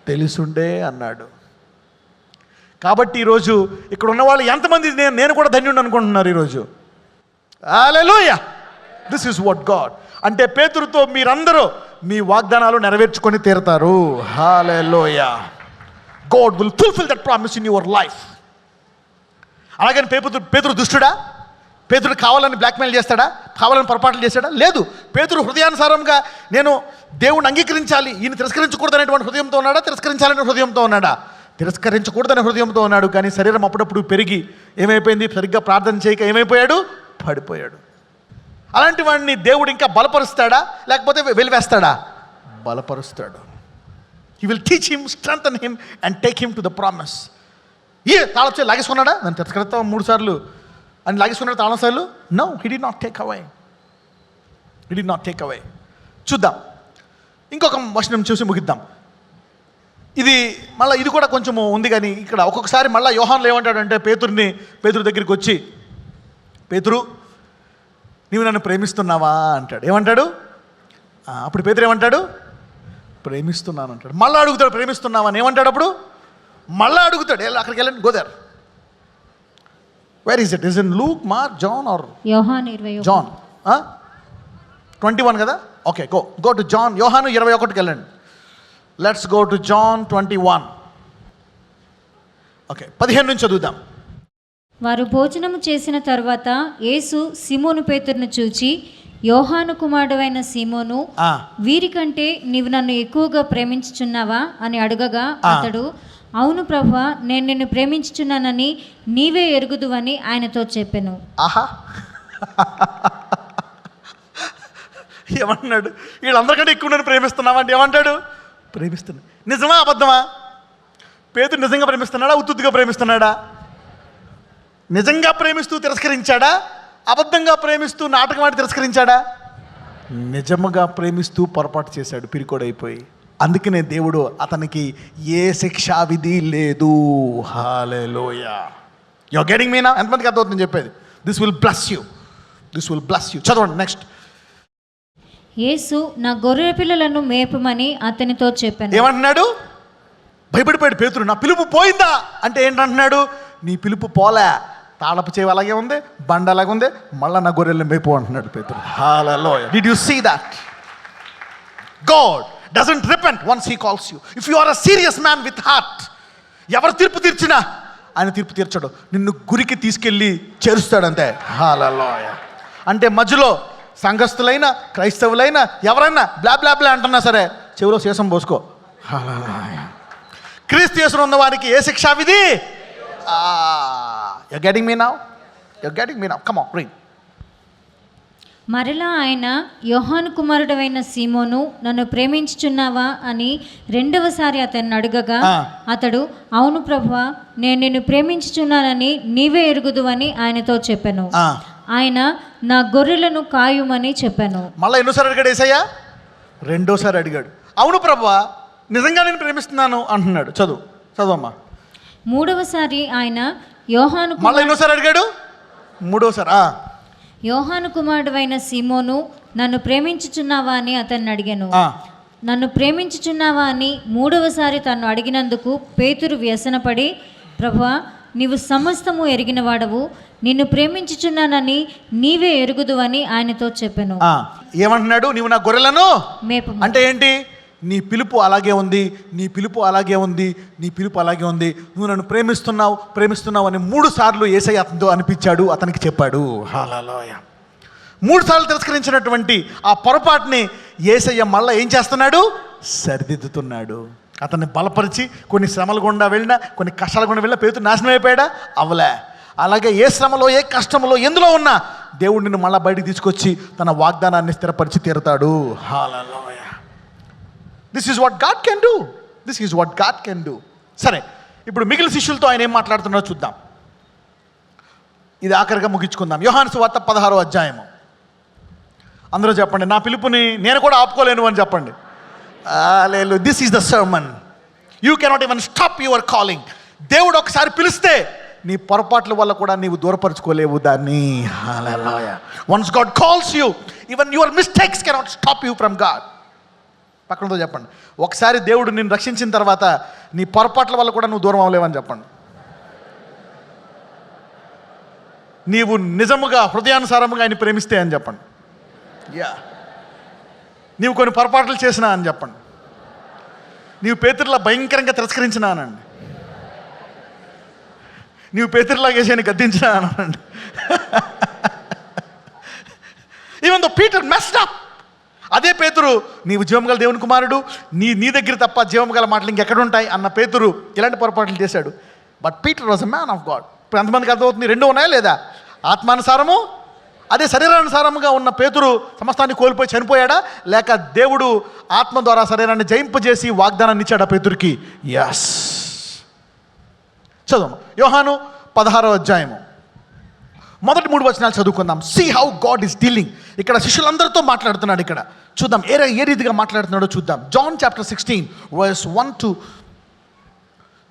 తెలుసుండే అన్నాడు. కాబట్టి ఈరోజు ఇక్కడ ఉన్న వాళ్ళు ఎంతమంది నేను కూడా ధన్యుడు అనుకుంటున్నారు ఈరోజు? Hallelujah. This is what God. అంటే పేతురుతో మీరందరూ మీ వాగ్దానాలు నెరవేర్చుకొని తీరుతారు. Hallelujah. God will fulfil that promise in your life. అలాగని పేతురు దుష్టుడా? పేతురు కావాలని బ్లాక్మెయిల్ చేస్తాడా? కావాలని పొరపాట్లు చేశాడా? లేదు. పేతురు హృదయానుసారంగా నేను దేవుణ్ణి అంగీకరించాలి, ఈయన తిరస్కరించకూడదనేటువంటి హృదయంతో ఉన్నాడా? తిరస్కరించాలనే హృదయంతో ఉన్నాడా? తిరస్కరించకూడదనే హృదయంతో ఉన్నాడు. కానీ శరీరం అప్పుడప్పుడు పెరిగి ఏమైపోయింది? సరిగ్గా ప్రార్థన చేయక ఏమైపోయాడు? పడిపోయాడు. అలాంటి వాడిని దేవుడు ఇంకా బలపరుస్తాడా, లేకపోతే వెలివేస్తాడా? బలపరుస్తాడు. He will teach him, strengthen him and take him to the promise. తాళం లాగేసుకున్నాడా? నన్ను తిరస్కరిస్తాం 3 సార్లు అని లాగేసుకున్నాడు తాళం సార్లు? No, he did not take away. He did not take away. చూద్దాం, ఇంకొక వచనం చూసి ముగిద్దాం. ఇది కూడా కొంచెం ఉంది. కానీ ఇక్కడ ఒక్కొక్కసారి మళ్ళీ యోహానులు ఏమంటాడంటే పేతురు దగ్గరికి వచ్చి, పేతురు నీవు నన్ను ప్రేమిస్తున్నావా అంటాడు. ఏమంటాడు? అప్పుడు పేతురు ఏమంటాడు? ప్రేమిస్తున్నాను అంటాడు. మళ్ళీ అడుగుతాడు, ప్రేమిస్తున్నావా అని. ఏమంటాడు అప్పుడు? మళ్ళీ అడుగుతాడు. అక్కడికి వెళ్ళండి, go there. Where is it? Is in Luke, Mark, John or John 21 కదా? Okay, go to John. యోహాను 21కి వెళ్ళండి. Let's go to John 21. Okay, 15 నుంచి చదువుదాం. వారు భోజనము చేసిన తర్వాత యేసు సీమోను పేతురును చూచి, యోహాను కుమారుడైన సీమోను, వీరికంటే నీవు నన్ను ఎక్కువగా ప్రేమించుచున్నావా అని అడగగా అతడు, అవును ప్రభువా, నేను నిన్ను ప్రేమించుచున్నానని నీవే ఎరుగుదువని ఆయనతో చెప్పెను. ఆహా, ఏమన్నాడు? వీళ్ళందరికంటే ఎక్కువ నన్ను ప్రేమిస్తున్నావా అంటే ఏమంటాడు? ప్రేమిస్తున్నా. నిజమా అబద్ధమా? పేతురు నిజంగా ప్రేమిస్తున్నాడా, ఉత్తుగా ప్రేమిస్తున్నాడా? నిజంగా ప్రేమిస్తూ తిరస్కరించాడా? అబద్ధంగా ప్రేమిస్తూ నాటకం ఆడి తిరస్కరించాడా? నిజముగా ప్రేమిస్తూ పొరపాటు చేశాడు, పిరికోడైపోయి. అందుకనే దేవుడు అతనికి ఏ శిక్షా విధి లేదు. Hallelujah. You are getting me now? ఎంతమందికి అర్థమవుతుందని చెప్పేది? This will bless you, this will bless you. చదవండి నెక్స్ట్. యేసు నా గొర్రె పిల్లలను మేపమని అతనితో చెప్పాను. ఏమంటున్నాడు? భయపడిపోయాడు పేతురు. నా పిలుపు పోయిందా అంటే ఏంటంటున్నాడు? నీ పిలుపు పోలే, తాళపు చేవి అలాగే ఉంది, బండ అలాగే ఉంది, మళ్ళీ నా గొర్రెలను మేపు అంటున్నాడు పేతురు. Hallelujah. Did you see that? God doesn't repent once he calls you. If you are a serious man with heart, ఎవరు తీర్పు తీర్చినా ఆయన తీర్పు తీర్చడు, నిన్ను గురికి తీసుకెళ్ళి చేరుస్తాడంతే. హల్లెలూయా. అంటే మధ్యలో సంఘస్థులైనా క్రైస్తవులైనా ఎవరైనా బ్లా బ్లా బ్లా అంటున్నా సరే చెవిలో శేషం పోసుకో. క్రీస్తు యేసులో ఉన్న వారికి ఏ శిక్షా విధి? You getting me now? Come on read. మరలా ఆయన, యోహాను కుమారుడవైన సీమోను, నన్ను ప్రేమించుచున్నావా అని రెండవసారి అతన్ని అడగగా అతడు, అవును ప్రభువా, నేను నిన్ను ప్రేమించుచున్నానని నీవే ఎరుగుదువని ఆయనతో చెప్పాను. ఆయన, నా గొర్రెలను కాయుమని చెప్పాను. మళ్ళీ ఎన్నోసారి అడిగాడు యేసయ్య? రెండోసారి అడిగాడు. అవును ప్రభువా, నిజంగా నేను ప్రేమిస్తున్నాను అంటున్నాడు. చదువమ్మా. మూడవసారి ఆయన, యోహాను మళ్ళీ ఎన్నోసారి అడిగాడు? మూడోసారి. యోహాను కుమారుడైన సీమోను, నన్ను ప్రేమించుచున్నావా అని అతన్ని అడిగాను. నన్ను ప్రేమించుచున్నావా అని మూడవసారి తను అడిగినందుకు పేతురు వ్యసనపడి, ప్రభువా, నీవు సమస్తము ఎరిగిన వాడవు, నిన్ను ప్రేమించుచున్నానని నీవే ఎరుగుదువని ఆయనతో చెప్పాను. ఏమంటున్నాడు? నీవు నా గొర్రెలను మేపు. అంటే ఏంటి? నీ పిలుపు అలాగే ఉంది, నువ్వు నన్ను ప్రేమిస్తున్నావు అని 3 సార్లు యేసయ్య అతనితో అనిపించాడు, అతనికి చెప్పాడు. హల్లెలూయా. 3 సార్లు తిరస్కరించినటువంటి ఆ పొరపాటుని యేసయ్య మళ్ళీ ఏం చేస్తున్నాడు? సరిదిద్దుతున్నాడు. అతన్ని బలపరిచి కొన్ని శ్రమలు గుండా వెళ్ళినా, కొన్ని కష్టాల గుండా వెళ్ళినా పేతురు నాశనం అయిపోయాడా? అవలే. అలాగే ఏ శ్రమలో, ఏ కష్టంలో, ఎందులో ఉన్నా దేవుడు నిన్ను మళ్ళీ బయటికి తీసుకొచ్చి తన వాగ్దానాన్ని స్థిరపరిచి తీరుతాడు. Hallelujah. This is what God can do. సరే, ఇప్పుడు మిగిలిన శిష్యులతో ఆయన ఏం మాట్లాడుతున్నారో చూద్దాం. ఇది ఆఖరిగా ముగించుకుందాం. యోహాను సువార్త 16వ అధ్యాయము. అందరూ చెప్పండి, నా పిలుపుని నేను కూడా ఆపుకోలేను అని చెప్పండి. This is the sermon. You cannot even stop your calling. దేవుడు ఒకసారి పిలిస్తే నీ పొరపాట్ల వల్ల కూడా నీవు దూరపరచుకోలేవు దాన్ని. Hallelujah. Once God calls you, even your mistakes cannot stop you from God. పక్కనతో చెప్పండి, ఒకసారి దేవుడు నిన్ను రక్షించిన తర్వాత నీ పొరపాట్ల వల్ల కూడా నువ్వు దూరం అవ్వలేవని చెప్పండి. నీవు నిజముగా హృదయానుసారముగా ఆయన ప్రేమిస్తే అని చెప్పండి. నీవు కొన్ని పొరపాట్లు చేసినా అని చెప్పండి. నీవు పేతురులా భయంకరంగా తిరస్కరించినా అనండి. నీవు పేతురులాగా యేసయ్యని గద్దించినా అనండి. Even though Peter messed up. అదే పేతురు, నీవు జీవముగల దేవుని కుమారుడు, నీ దగ్గర తప్ప జీవముగల మాటలు ఇంకెక్కడుంటాయి అన్న పేతురు ఇలాంటి పొరపాట్లు చేశాడు. But Peter was a man of God. ఇప్పుడు ఎంతమందికి అర్థమవుతుంది? 2 ఉన్నాయా లేదా? ఆత్మానుసారము, అదే శరీరానుసారముగా ఉన్న పేతురు సమస్తాన్ని కోల్పోయి చనిపోయాడా? లేక దేవుడు ఆత్మ ద్వారా శరీరాన్ని జయింపజేసి వాగ్దానాన్ని ఇచ్చాడా పేతురికి? ఎస్. చదువు యోహాను 16వ అధ్యాయము మొదటి 3 వచనాలు చదువుకుందాం. See how God is dealing. ఇక్కడ శిష్యులందరితో మాట్లాడుతున్నాడు. ఇక్కడ చూద్దాం ఏ రీతిగా మాట్లాడుతున్నాడో చూద్దాం. John chapter 16 verse 1 to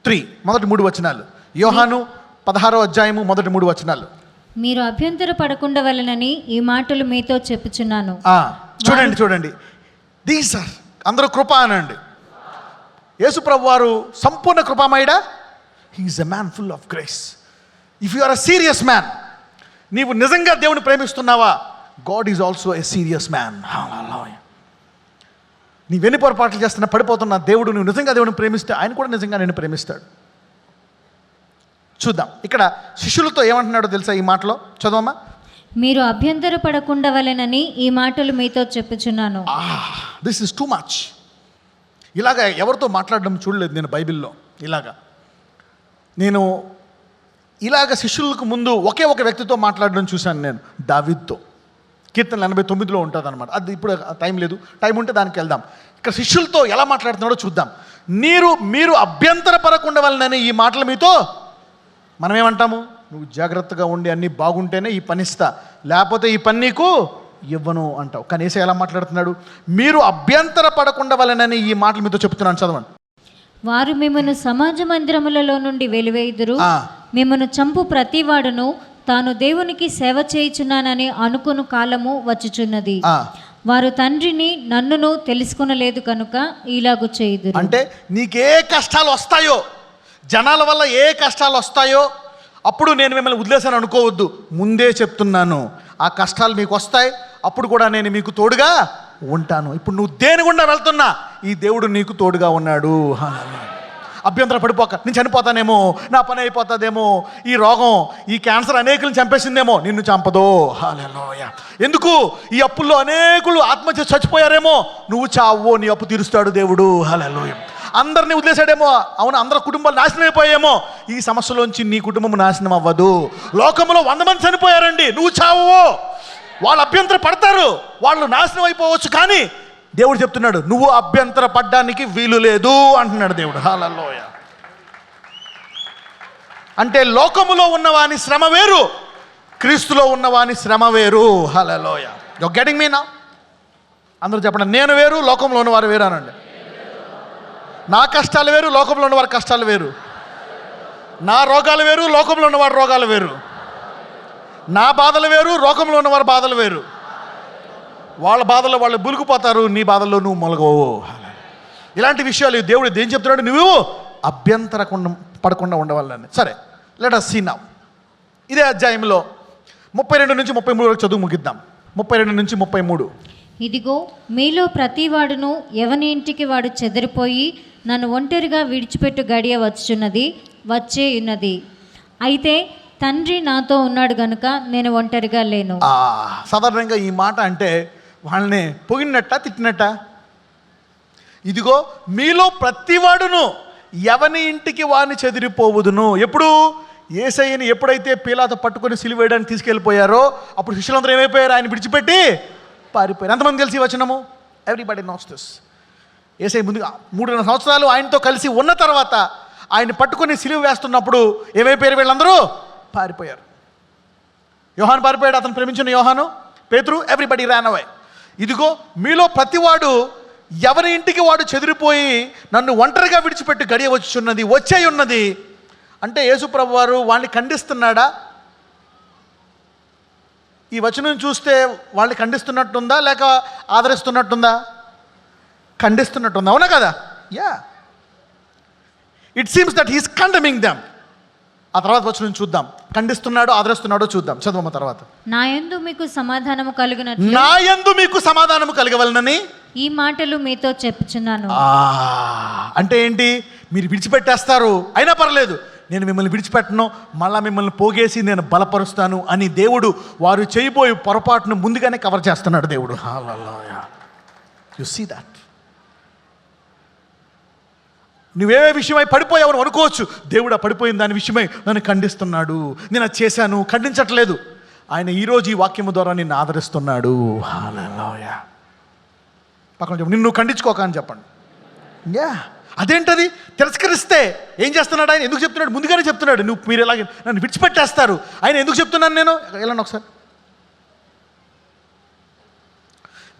3. మొదటి 3 వచనాలు. యోహాను 16వ అధ్యాయము మొదటి 3 వచనాలు. మీరు అభ్యంతర పడకుండా వలనని ఈ మాటలు మీతో చెప్పుచున్నాను. చూడండి, దీస్ ఆర్, అందరూ కృప అనండి. యేసు ప్రభు వారు సంపూర్ణ కృపామయుడా. He is a man full of grace. If you are a serious man, నీవు నిజంగా దేవుని ప్రేమిస్తున్నావా, God is also a serious man. నీవెన్ని పొరపాట్లు చేస్తున్నా, పడిపోతున్నా, దేవుడు నువ్వు నిజంగా దేవుని ప్రేమిస్తే ఆయన కూడా నిజంగా నేను ప్రేమిస్తాడు. చూద్దాం ఇక్కడ శిష్యులతో ఏమంటున్నాడో తెలుసా ఈ మాటలో? చదవమ్మా. మీరు అభ్యంతర పడకుండా వలెనని ఈ మాటలు మీతో చెప్పుచున్నాను. This is too much. ఇలాగా ఎవరితో మాట్లాడడం చూడలేదు నేను బైబిల్లో. నేను ఇలాగ శిష్యులకు ముందు ఒకే ఒక వ్యక్తితో మాట్లాడడం చూశాను నేను, దావీదుతో. కీర్తన 89లో ఉంటుంది అనమాట. అది ఇప్పుడు టైం లేదు, టైం ఉంటే దానికి వెళ్దాం. ఇక్కడ శిష్యులతో ఎలా మాట్లాడుతున్నాడో చూద్దాం. మీరు అభ్యంతర పడకుండా వలనని ఈ మాటలు మీతో. మనం ఏమంటాము? నువ్వు జాగ్రత్తగా ఉండి అన్నీ బాగుంటేనే ఈ పని ఇస్తా, లేకపోతే ఈ పని నీకు ఇవ్వను అంటావు. కానీ యేసయ్య ఎలా మాట్లాడుతున్నాడు? మీరు అభ్యంతర పడకుండా వలనని ఈ మాటలు మీతో చెప్తున్నాను. చదవండి. వారు మిమ్మల్ని సమాజ మందిరములలో నుండి వెలివేయుదురు, మిమ్మల్ని చంపు ప్రతివాడును తాను దేవునికి సేవ చేయుచున్నానని అనుకుని కాలము వచ్చుచున్నది. వారు తండ్రిని నన్నును తెలుసుకొనలేదు కనుక ఇలాగు చేయుదురు. అంటే నీకే కష్టాలు వస్తాయో, జనాల వల్ల ఏ కష్టాలు వస్తాయో అప్పుడు నేను మిమ్మల్ని వదిలేసాను అనుకోవద్దు. ముందే చెప్తున్నాను, ఆ కష్టాలు మీకు వస్తాయి, అప్పుడు కూడా నేను మీకు తోడుగా ఉంటాను. ఇప్పుడు నువ్వు దేని గుండా వెళ్తున్నా ఈ దేవుడు నీకు తోడుగా ఉన్నాడు. అభ్యంతర పడిపోక, నేను చనిపోతానేమో, నా పని అయిపోతుందేమో, ఈ రోగం, ఈ క్యాన్సర్ అనేకులను చంపేసిందేమో, నిన్ను చంపదో. హల్లెలూయా. ఎందుకు? ఈ అప్పుల్లో అనేకులు ఆత్మహత్య చచ్చిపోయారేమో, నువ్వు చావో, నీ అప్పు తీరుస్తాడు దేవుడు. హల్లెలూయా. అందరినీ వదిలేశాడేమో, అవును అందరి కుటుంబాలు నాశనం అయిపోయాయేమో. ఈ సమస్యలోంచి నీ కుటుంబం నాశనం అవ్వదు. లోకంలో 100 మంది చనిపోయారండి, నువ్వు చావు, వాళ్ళు అభ్యంతర పడతారు, వాళ్ళు నాశనం అయిపోవచ్చు, కానీ దేవుడు చెప్తున్నాడు నువ్వు అభ్యంతర పడ్డానికి వీలు లేదు అంటున్నాడు దేవుడు. హల్లెలూయా. అంటే లోకములో ఉన్నవాని శ్రమ వేరు, క్రీస్తులో ఉన్నవాని శ్రమ వేరు. Hallelujah. You getting me now? అందరూ చెప్పండి, నేను వేరు, లోకంలో ఉన్నవారు వేరు అనండి. నా కష్టాలు వేరు, లోకంలో ఉన్నవారి కష్టాలు వేరు. నా రోగాలు వేరు, లోకంలో ఉన్నవారి రోగాలు వేరు. నా బాధలు వేరు, లోకంలో ఉన్నవారి బాధలు వేరు. వాళ్ళ బాధల్లో వాళ్ళు బులిగిపోతారు, నీ బాధల్లో నువ్వు మొలగవు. ఇలాంటి విషయాలు దేవుడు ఏం చెప్తున్నాడు, నువ్వు అభ్యంతర పడకుండా ఉండవాలని. సరే, లెట్ us see now. ఇదే అధ్యాయంలో 32 నుంచి 33 వరకు చదువు ముగిద్దాం. 32 నుంచి 33. ఇదిగో మీలో ప్రతివాడును ఎవని ఇంటికి వాడు చెదిరిపోయి నన్ను ఒంటరిగా విడిచిపెట్టు గడియ వచ్చే ఉన్నది. అయితే తండ్రి నాతో ఉన్నాడు గనుక నేను ఒంటరిగా లేను. సాధారణంగా ఈ మాట అంటే వాళ్ళని పొగిడినట్ట, తిట్టినట్ట? ఇదిగో మీలో ప్రతివాడును ఎవని ఇంటికి వాడిని చెదిరిపోవుదును. ఎప్పుడు? యేసయ్యని ఎప్పుడైతే పీలాతో పట్టుకొని సిలువేయడానికి తీసుకెళ్ళిపోయారో అప్పుడు శిష్యులందరూ ఏమైపోయారు? ఆయన విడిచిపెట్టి పారిపోయారు. ఎంతమంది కలిసి వచనము? Everybody knows this. యేసయ్య ముందుగా 3.5 సంవత్సరాలు ఆయనతో కలిసి ఉన్న తర్వాత ఆయన పట్టుకొని సిలువ వేస్తున్నప్పుడు ఏమైపోయారు? వీళ్ళందరూ పారిపోయారు. యోహాను పారిపోయాడు, అతను ప్రేమించిన యోహాను, పేతురు, ఎవ్రీబడి ర్యాన్ అవే. ఇదిగో మీలో ప్రతివాడు ఎవరి ఇంటికి వాడు చెదిరిపోయి నన్ను ఒంటరిగా విడిచిపెట్టి గడియ వచ్చే ఉన్నది. అంటే యేసు ప్రభు వారు వాళ్ళని ఖండిస్తున్నాడా? ఈ వచనం చూస్తే వాళ్ళని ఖండిస్తున్నట్టుందా లేక ఆదరిస్తున్నట్టుందా? ఖండిస్తున్నట్టుందా, అవునా కదా? Yeah, it seems that he's condemning them. ఆ తర్వాత వచనం చూద్దాం, ఖండిస్తున్నాడో ఆదరిస్తున్నాడో చూద్దాం. చదువు తర్వాత. నా యందు మీకు సమాధానము కలుగునట్లు, నా యందు మీకు సమాధానము కలగవలనని ఈ మాటలు మీతో చెప్పుచున్నాను. అంటే ఏంటి? మీరు విడిచిపెట్టేస్తారు, అయినా పర్లేదు, నేను మిమ్మల్ని విడిచిపెట్టను, మళ్ళీ మిమ్మల్ని పోగేసి నేను బలపరుస్తాను అని దేవుడు వారు చేయబోయే పొరపాటును ముందుగానే కవర్ చేస్తున్నాడు దేవుడు. హల్లెలూయా. You see that. నువ్వేవే విషయమై పడిపోయావని అనుకోవచ్చు, దేవుడు ఆ పడిపోయిన దాని విషయమై నన్ను ఖండిస్తున్నాడు, నేను అది చేశాను, ఖండించట్లేదు. ఆయన ఈరోజు ఈ వాక్యము ద్వారా నిన్ను ఆదరిస్తున్నాడు. హల్లెలూయా. పక్కన చెప్పండి, నిన్ను ఖండించుకోక అని చెప్పండి. యా, అదేంటది? తిరస్కరిస్తే ఏం చేస్తున్నాడు ఆయన? ఎందుకు చెప్తున్నాడు? ముందుగానే చెప్తున్నాడు, మీరు ఎలాగే నన్ను విడిచిపెట్టేస్తారు. ఆయన ఎందుకు చెప్తున్నాను నేను? వెళ్ళండి ఒకసారి.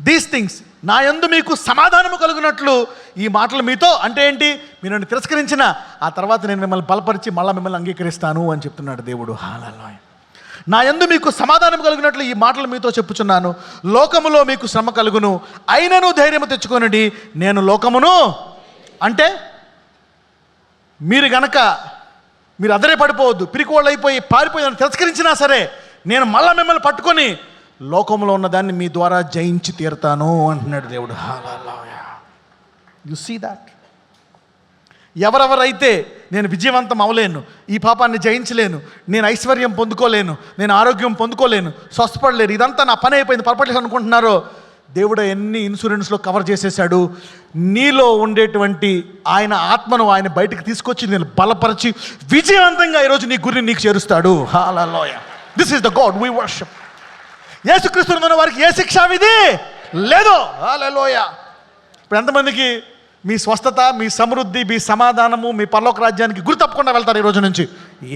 దీస్ థింగ్స్ నా యందు మీకు సమాధానము కలుగునట్లు ఈ మాటలు మీతో, అంటే ఏంటి? మీరు నన్ను తిరస్కరించిన ఆ తర్వాత నేను మిమ్మల్ని బలపరిచి మళ్ళీ మిమ్మల్ని అంగీకరిస్తాను అని చెప్తున్నాడు దేవుడు. హల్లెలూయా. నా యందు మీకు సమాధానం కలిగినట్లు ఈ మాటలు మీతో చెప్పుచున్నాను. లోకములో మీకు శ్రమ కలుగును, అయినను ధైర్యము తెచ్చుకొనుడి, నేను లోకమును. అంటే మీరు అదరే పడిపోవద్దు, పిరికోళ్ళు అయిపోయి పారిపోయి నన్ను తిరస్కరించినా సరే నేను మళ్ళీ మిమ్మల్ని పట్టుకొని లోకంలో ఉన్నదాన్ని మీ ద్వారా జయించి తీరుతాను అంటున్నాడు దేవుడు. హల్లెలూయా. You see that. ఎవరెవరైతే నేను విజయవంతం అవ్వలేను, ఈ పాపాన్ని జయించలేను, నేను ఐశ్వర్యం పొందుకోలేను, నేను ఆరోగ్యం పొందుకోలేను, స్వస్థపడలేను, ఇదంతా నా పని అయిపోయింది, పర్పట్లేదు అనుకుంటున్నారో, దేవుడు ఎన్ని ఇన్సూరెన్స్లో కవర్ చేసేసాడు. నీలో ఉండేటువంటి ఆయన ఆత్మను ఆయన బయటకు తీసుకొచ్చి నేను బలపరిచి విజయవంతంగా ఈరోజు నీ గురిని నీకు చేరుస్తాడు. Hallelujah. This is the God we worship. యేసుక్రీస్తును ఉన్న వారికి ఏ శిక్షా విధి లేదు. హల్లెలూయా. ఇప్పుడు ఎంతమందికి మీ స్వస్థత, మీ సమృద్ధి, మీ సమాధానము, మీ పరలోక రాజ్యానికి గురి తప్పకుండా వెళ్తారు ఈ రోజు నుంచి?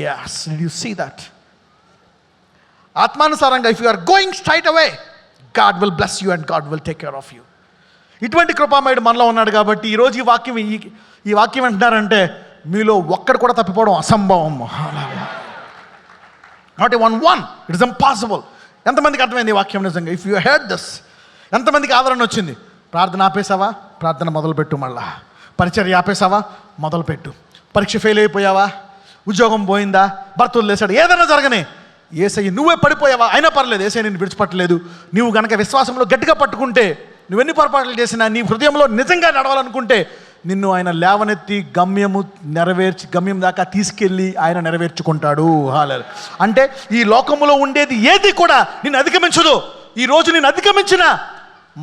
yes, did you see that? ఆత్మానుసారంగా if you are going straight away, God will bless you and God will take care of you. ఇటువంటి కృపామయుడు మనలో ఉన్నాడు కాబట్టి ఈరోజు ఈ వాక్యం అంటున్నారంటే మీలో ఒక్కడు కూడా తప్పిపోవడం అసంభవం. Not one, it is impossible. ఎంతమందికి అర్థమైంది ఈ వాక్యం నిజంగా? ఇఫ్ యూ హెర్డ్ దిస్, ఎంతమందికి ఆదరణ వచ్చింది? ప్రార్థన ఆపేసావా? ప్రార్థన మొదలుపెట్టు. మళ్ళా పరిచర్య ఆపేసావా? మొదలుపెట్టు. పరీక్ష ఫెయిల్ అయిపోయావా? ఉద్యోగం పోయిందా? భర్త వదిలేశాడు, ఏదైనా జరగనే, యేసయ్య నువ్వే పడిపోయావా? అయినా పర్లేదు, యేసయ్య నిన్ను విడిచిపెట్టలేదు. నువ్వు గనక విశ్వాసంలో గట్టిగా పట్టుకుంటే, నువ్వెన్ని పొరపాట్లు చేసినా నీ హృదయంలో నిజంగా నడవాలనుకుంటే నిన్ను ఆయన లేవనెత్తి గమ్యం దాకా తీసుకెళ్ళి ఆయన నెరవేర్చుకుంటాడు. హల్లెలూయా. అంటే ఈ లోకములో ఉండేది ఏది కూడా నిన్ను అధిగమించదు. ఈరోజు నిన్ను అధిగమించిన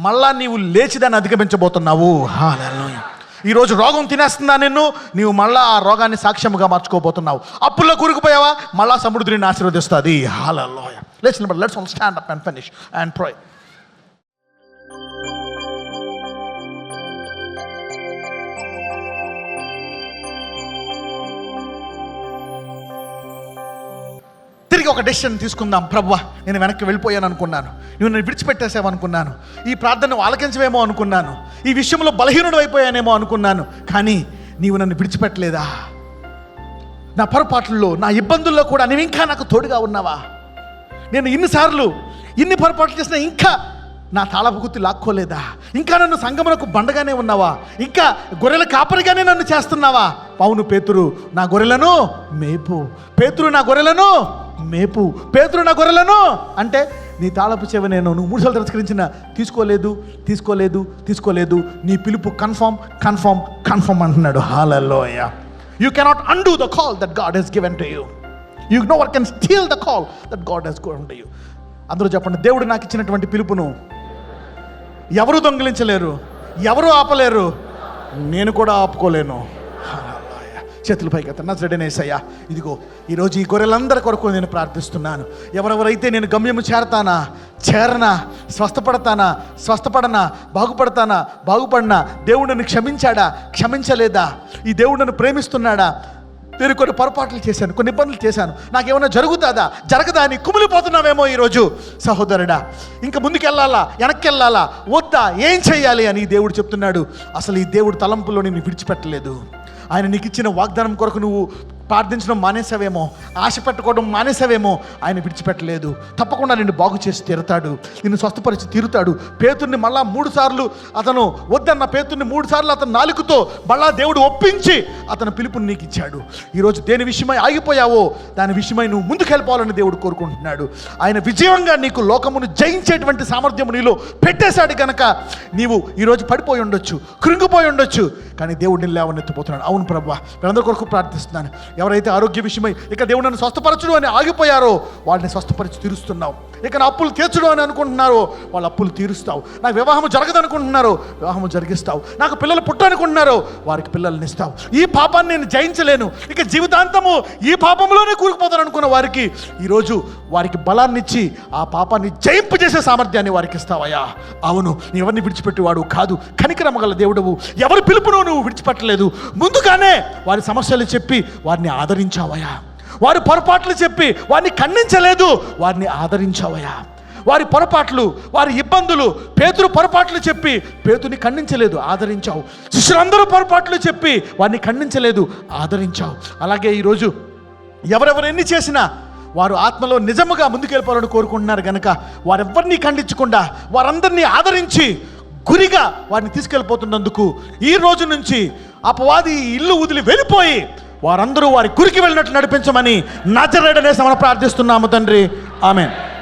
మళ్ళా నీవు లేచి దాన్ని అధిగమించబోతున్నావు. హల్లెలూయా. ఈరోజు రోగం తినేస్తుందా నిన్ను, నీవు మళ్ళా ఆ రోగాన్ని సాక్ష్యముగా మార్చుకోబోతున్నావు. అప్పుల్లో కూరుకుపోయావా, మళ్ళా సముద్రుని ఆశీర్వదిస్తుంది. హల్లెలూయా. Let's all stand up and finish and pray. తిరిగి ఒక డెసిషన్ తీసుకుందాం. ప్రభువా, నేను వెనక్కి వెళ్ళిపోయాను అనుకున్నాను, నువ్వు నన్ను విడిచిపెట్టేసావు అనుకున్నాను, ఈ ప్రార్థన ఆలకించవేమో అనుకున్నాను, ఈ విషయంలో బలహీనుడు అయిపోయానేమో అనుకున్నాను, కానీ నీవు నన్ను విడిచిపెట్టలేదా? నా పొరపాట్లలో, నా ఇబ్బందుల్లో కూడా నువ్వు ఇంకా నాకు తోడుగా ఉన్నావా? నేను ఇన్ని పొరపాట్లు చేసినా ఇంకా నా తాళపు గుత్తి లాక్కోలేదా? ఇంకా నన్ను సంగమునకు బండగానే ఉన్నావా? ఇంకా గొర్రెల కాపరిగానే నన్ను చేస్తున్నావా? అవును పేతురు, నా గొర్రెలను మేపు, పేతురు నా గొర్రెలను మేపు, పేతురు నా గొర్రెలను అంటే నీ తాళపు చెవి నువ్వు 3 సార్లు తిరస్కరించిన తీసుకోలేదు. నీ పిలుపు కన్ఫర్మ్ అంటున్నాడు. హల్లెలూయా. You cannot undo the call that God has given to you. No one can steal the call that God has given to you. అందరూ చెప్పండి, దేవుడు నాకు ఇచ్చినటువంటి పిలుపును ఎవరు దొంగిలించలేరు, ఎవరు ఆపలేరు, నేను కూడా ఆపుకోలేను. చేతుల పైకి ఎత్తండి. నజరేయుడైన యేసయ్యా, ఇదిగో ఈరోజు ఈ గొర్రెలందరి కొరకు నేను ప్రార్థిస్తున్నాను. ఎవరెవరైతే నేను గమ్యము చేరనా, స్వస్థపడనా, బాగుపడనా, దేవుడు నన్ను క్షమించలేదా, ఈ దేవుడు నన్ను ప్రేమిస్తున్నాడా, నేను కొన్ని పొరపాట్లు చేశాను, కొన్ని ఇబ్బందులు చేశాను, నాకేమైనా జరగదా అని కుమిలిపోతున్నావేమో ఈరోజు సహోదరుడా. ఇంకా ముందుకెళ్ళాలా, వెనక్కి వెళ్ళాలా, వద్దా, ఏం చెయ్యాలి అని దేవుడు చెప్తున్నాడు. అసలు ఈ దేవుడు తలంపులో నిన్ను విడిచిపెట్టలేదు. ఆయన నీకు ఇచ్చిన వాగ్దానం కొరకు నువ్వు ప్రార్థించడం మానేసావేమో, ఆశ పెట్టుకోవడం మానేసావేమో, ఆయన విడిచిపెట్టలేదు. తప్పకుండా నిన్ను బాగు చేసి తీరుతాడు, నిన్ను స్వస్థపరిచి తీరుతాడు. పేతుర్ని మళ్ళా 3 సార్లు అతను వద్దన్న పేతుర్ని 3 సార్లు అతను నాలుకతో మళ్ళా దేవుడు ఒప్పించి అతని పిలుపుని నీకు ఇచ్చాడు. ఈరోజు దేని విషయమై ఆగిపోయావో దాని విషయమై నువ్వు ముందుకెళ్ళిపోవాలని దేవుడు కోరుకుంటున్నాడు. ఆయన విజయంగా నీకు లోకమును జయించేటువంటి సామర్థ్యము నీలో పెట్టేశాడు కనుక నీవు ఈరోజు పడిపోయి ఉండొచ్చు, కృంగిపోయి ఉండొచ్చు, కానీ దేవుడు నిన్ను లేవనెత్తిపోతున్నాడు. అవును ప్రభువా, వీళ్ళందరి కొరకు ప్రార్థిస్తున్నాను. ఎవరైతే ఆరోగ్య విషయమై ఇక దేవుడు నన్ను స్వస్థపరచడు అని ఆగిపోయారో వాళ్ళని స్వస్థపరిచి తీరుస్తున్నావు. ఇక నా అప్పులు తీర్చడం అని అనుకుంటున్నారో వాళ్ళ అప్పులు తీరుస్తావు. నాకు వివాహం జరగదు అనుకుంటున్నారో వివాహం జరిగిస్తావు. నాకు పిల్లలు పుట్టనుకుంటున్నారో వారికి పిల్లల్ని ఇస్తావు. ఈ పాపాన్ని నేను జయించలేను, ఇక జీవితాంతము ఈ పాపంలోనే కూరుకుపోతాను అనుకున్న వారికి ఈరోజు వారికి బలాన్ని ఇచ్చి ఆ పాపాన్ని జయింపజేసే సామర్థ్యాన్ని వారికి ఇస్తావయ్యా. అవును, నీ ఎవరిని విడిచిపెట్టేవాడు కాదు, కనికరమగల దేవుడవు. ఎవరి పిలుపును నువ్వు విడిచిపెట్టలేదు, ముందుగానే వారి సమస్యలు చెప్పి వారిని ఆదరించావయ్యా. వారి పొరపాట్లు చెప్పి వారిని ఖండించలేదు, వారిని ఆదరించావయ్యా. వారి పొరపాట్లు, వారి ఇబ్బందులు, పేతురు పొరపాట్లు చెప్పి పేతుని ఖండించలేదు, ఆదరించావు. శిష్యులందరూ పొరపాట్లు చెప్పి వారిని ఖండించలేదు, ఆదరించావు. అలాగే ఈరోజు ఎవరెవరు ఎన్ని చేసినా వారు ఆత్మలో నిజముగా ముందుకెళ్ళిపోవాలని కోరుకుంటున్నారు కనుక వారెవ్వరినీ ఖండించకుండా వారందరినీ ఆదరించి గురిగా వారిని తీసుకెళ్ళిపోతున్నందుకు ఈ రోజు నుంచి అపవాది ఇల్లు వదిలి వెళ్ళిపోయి వారందరూ వారి గురికి వెళ్ళినట్లు నడిపించమని నజరేయుడైన యేసు మనం ప్రార్థిస్తున్నాము తండ్రి. ఆమేన్.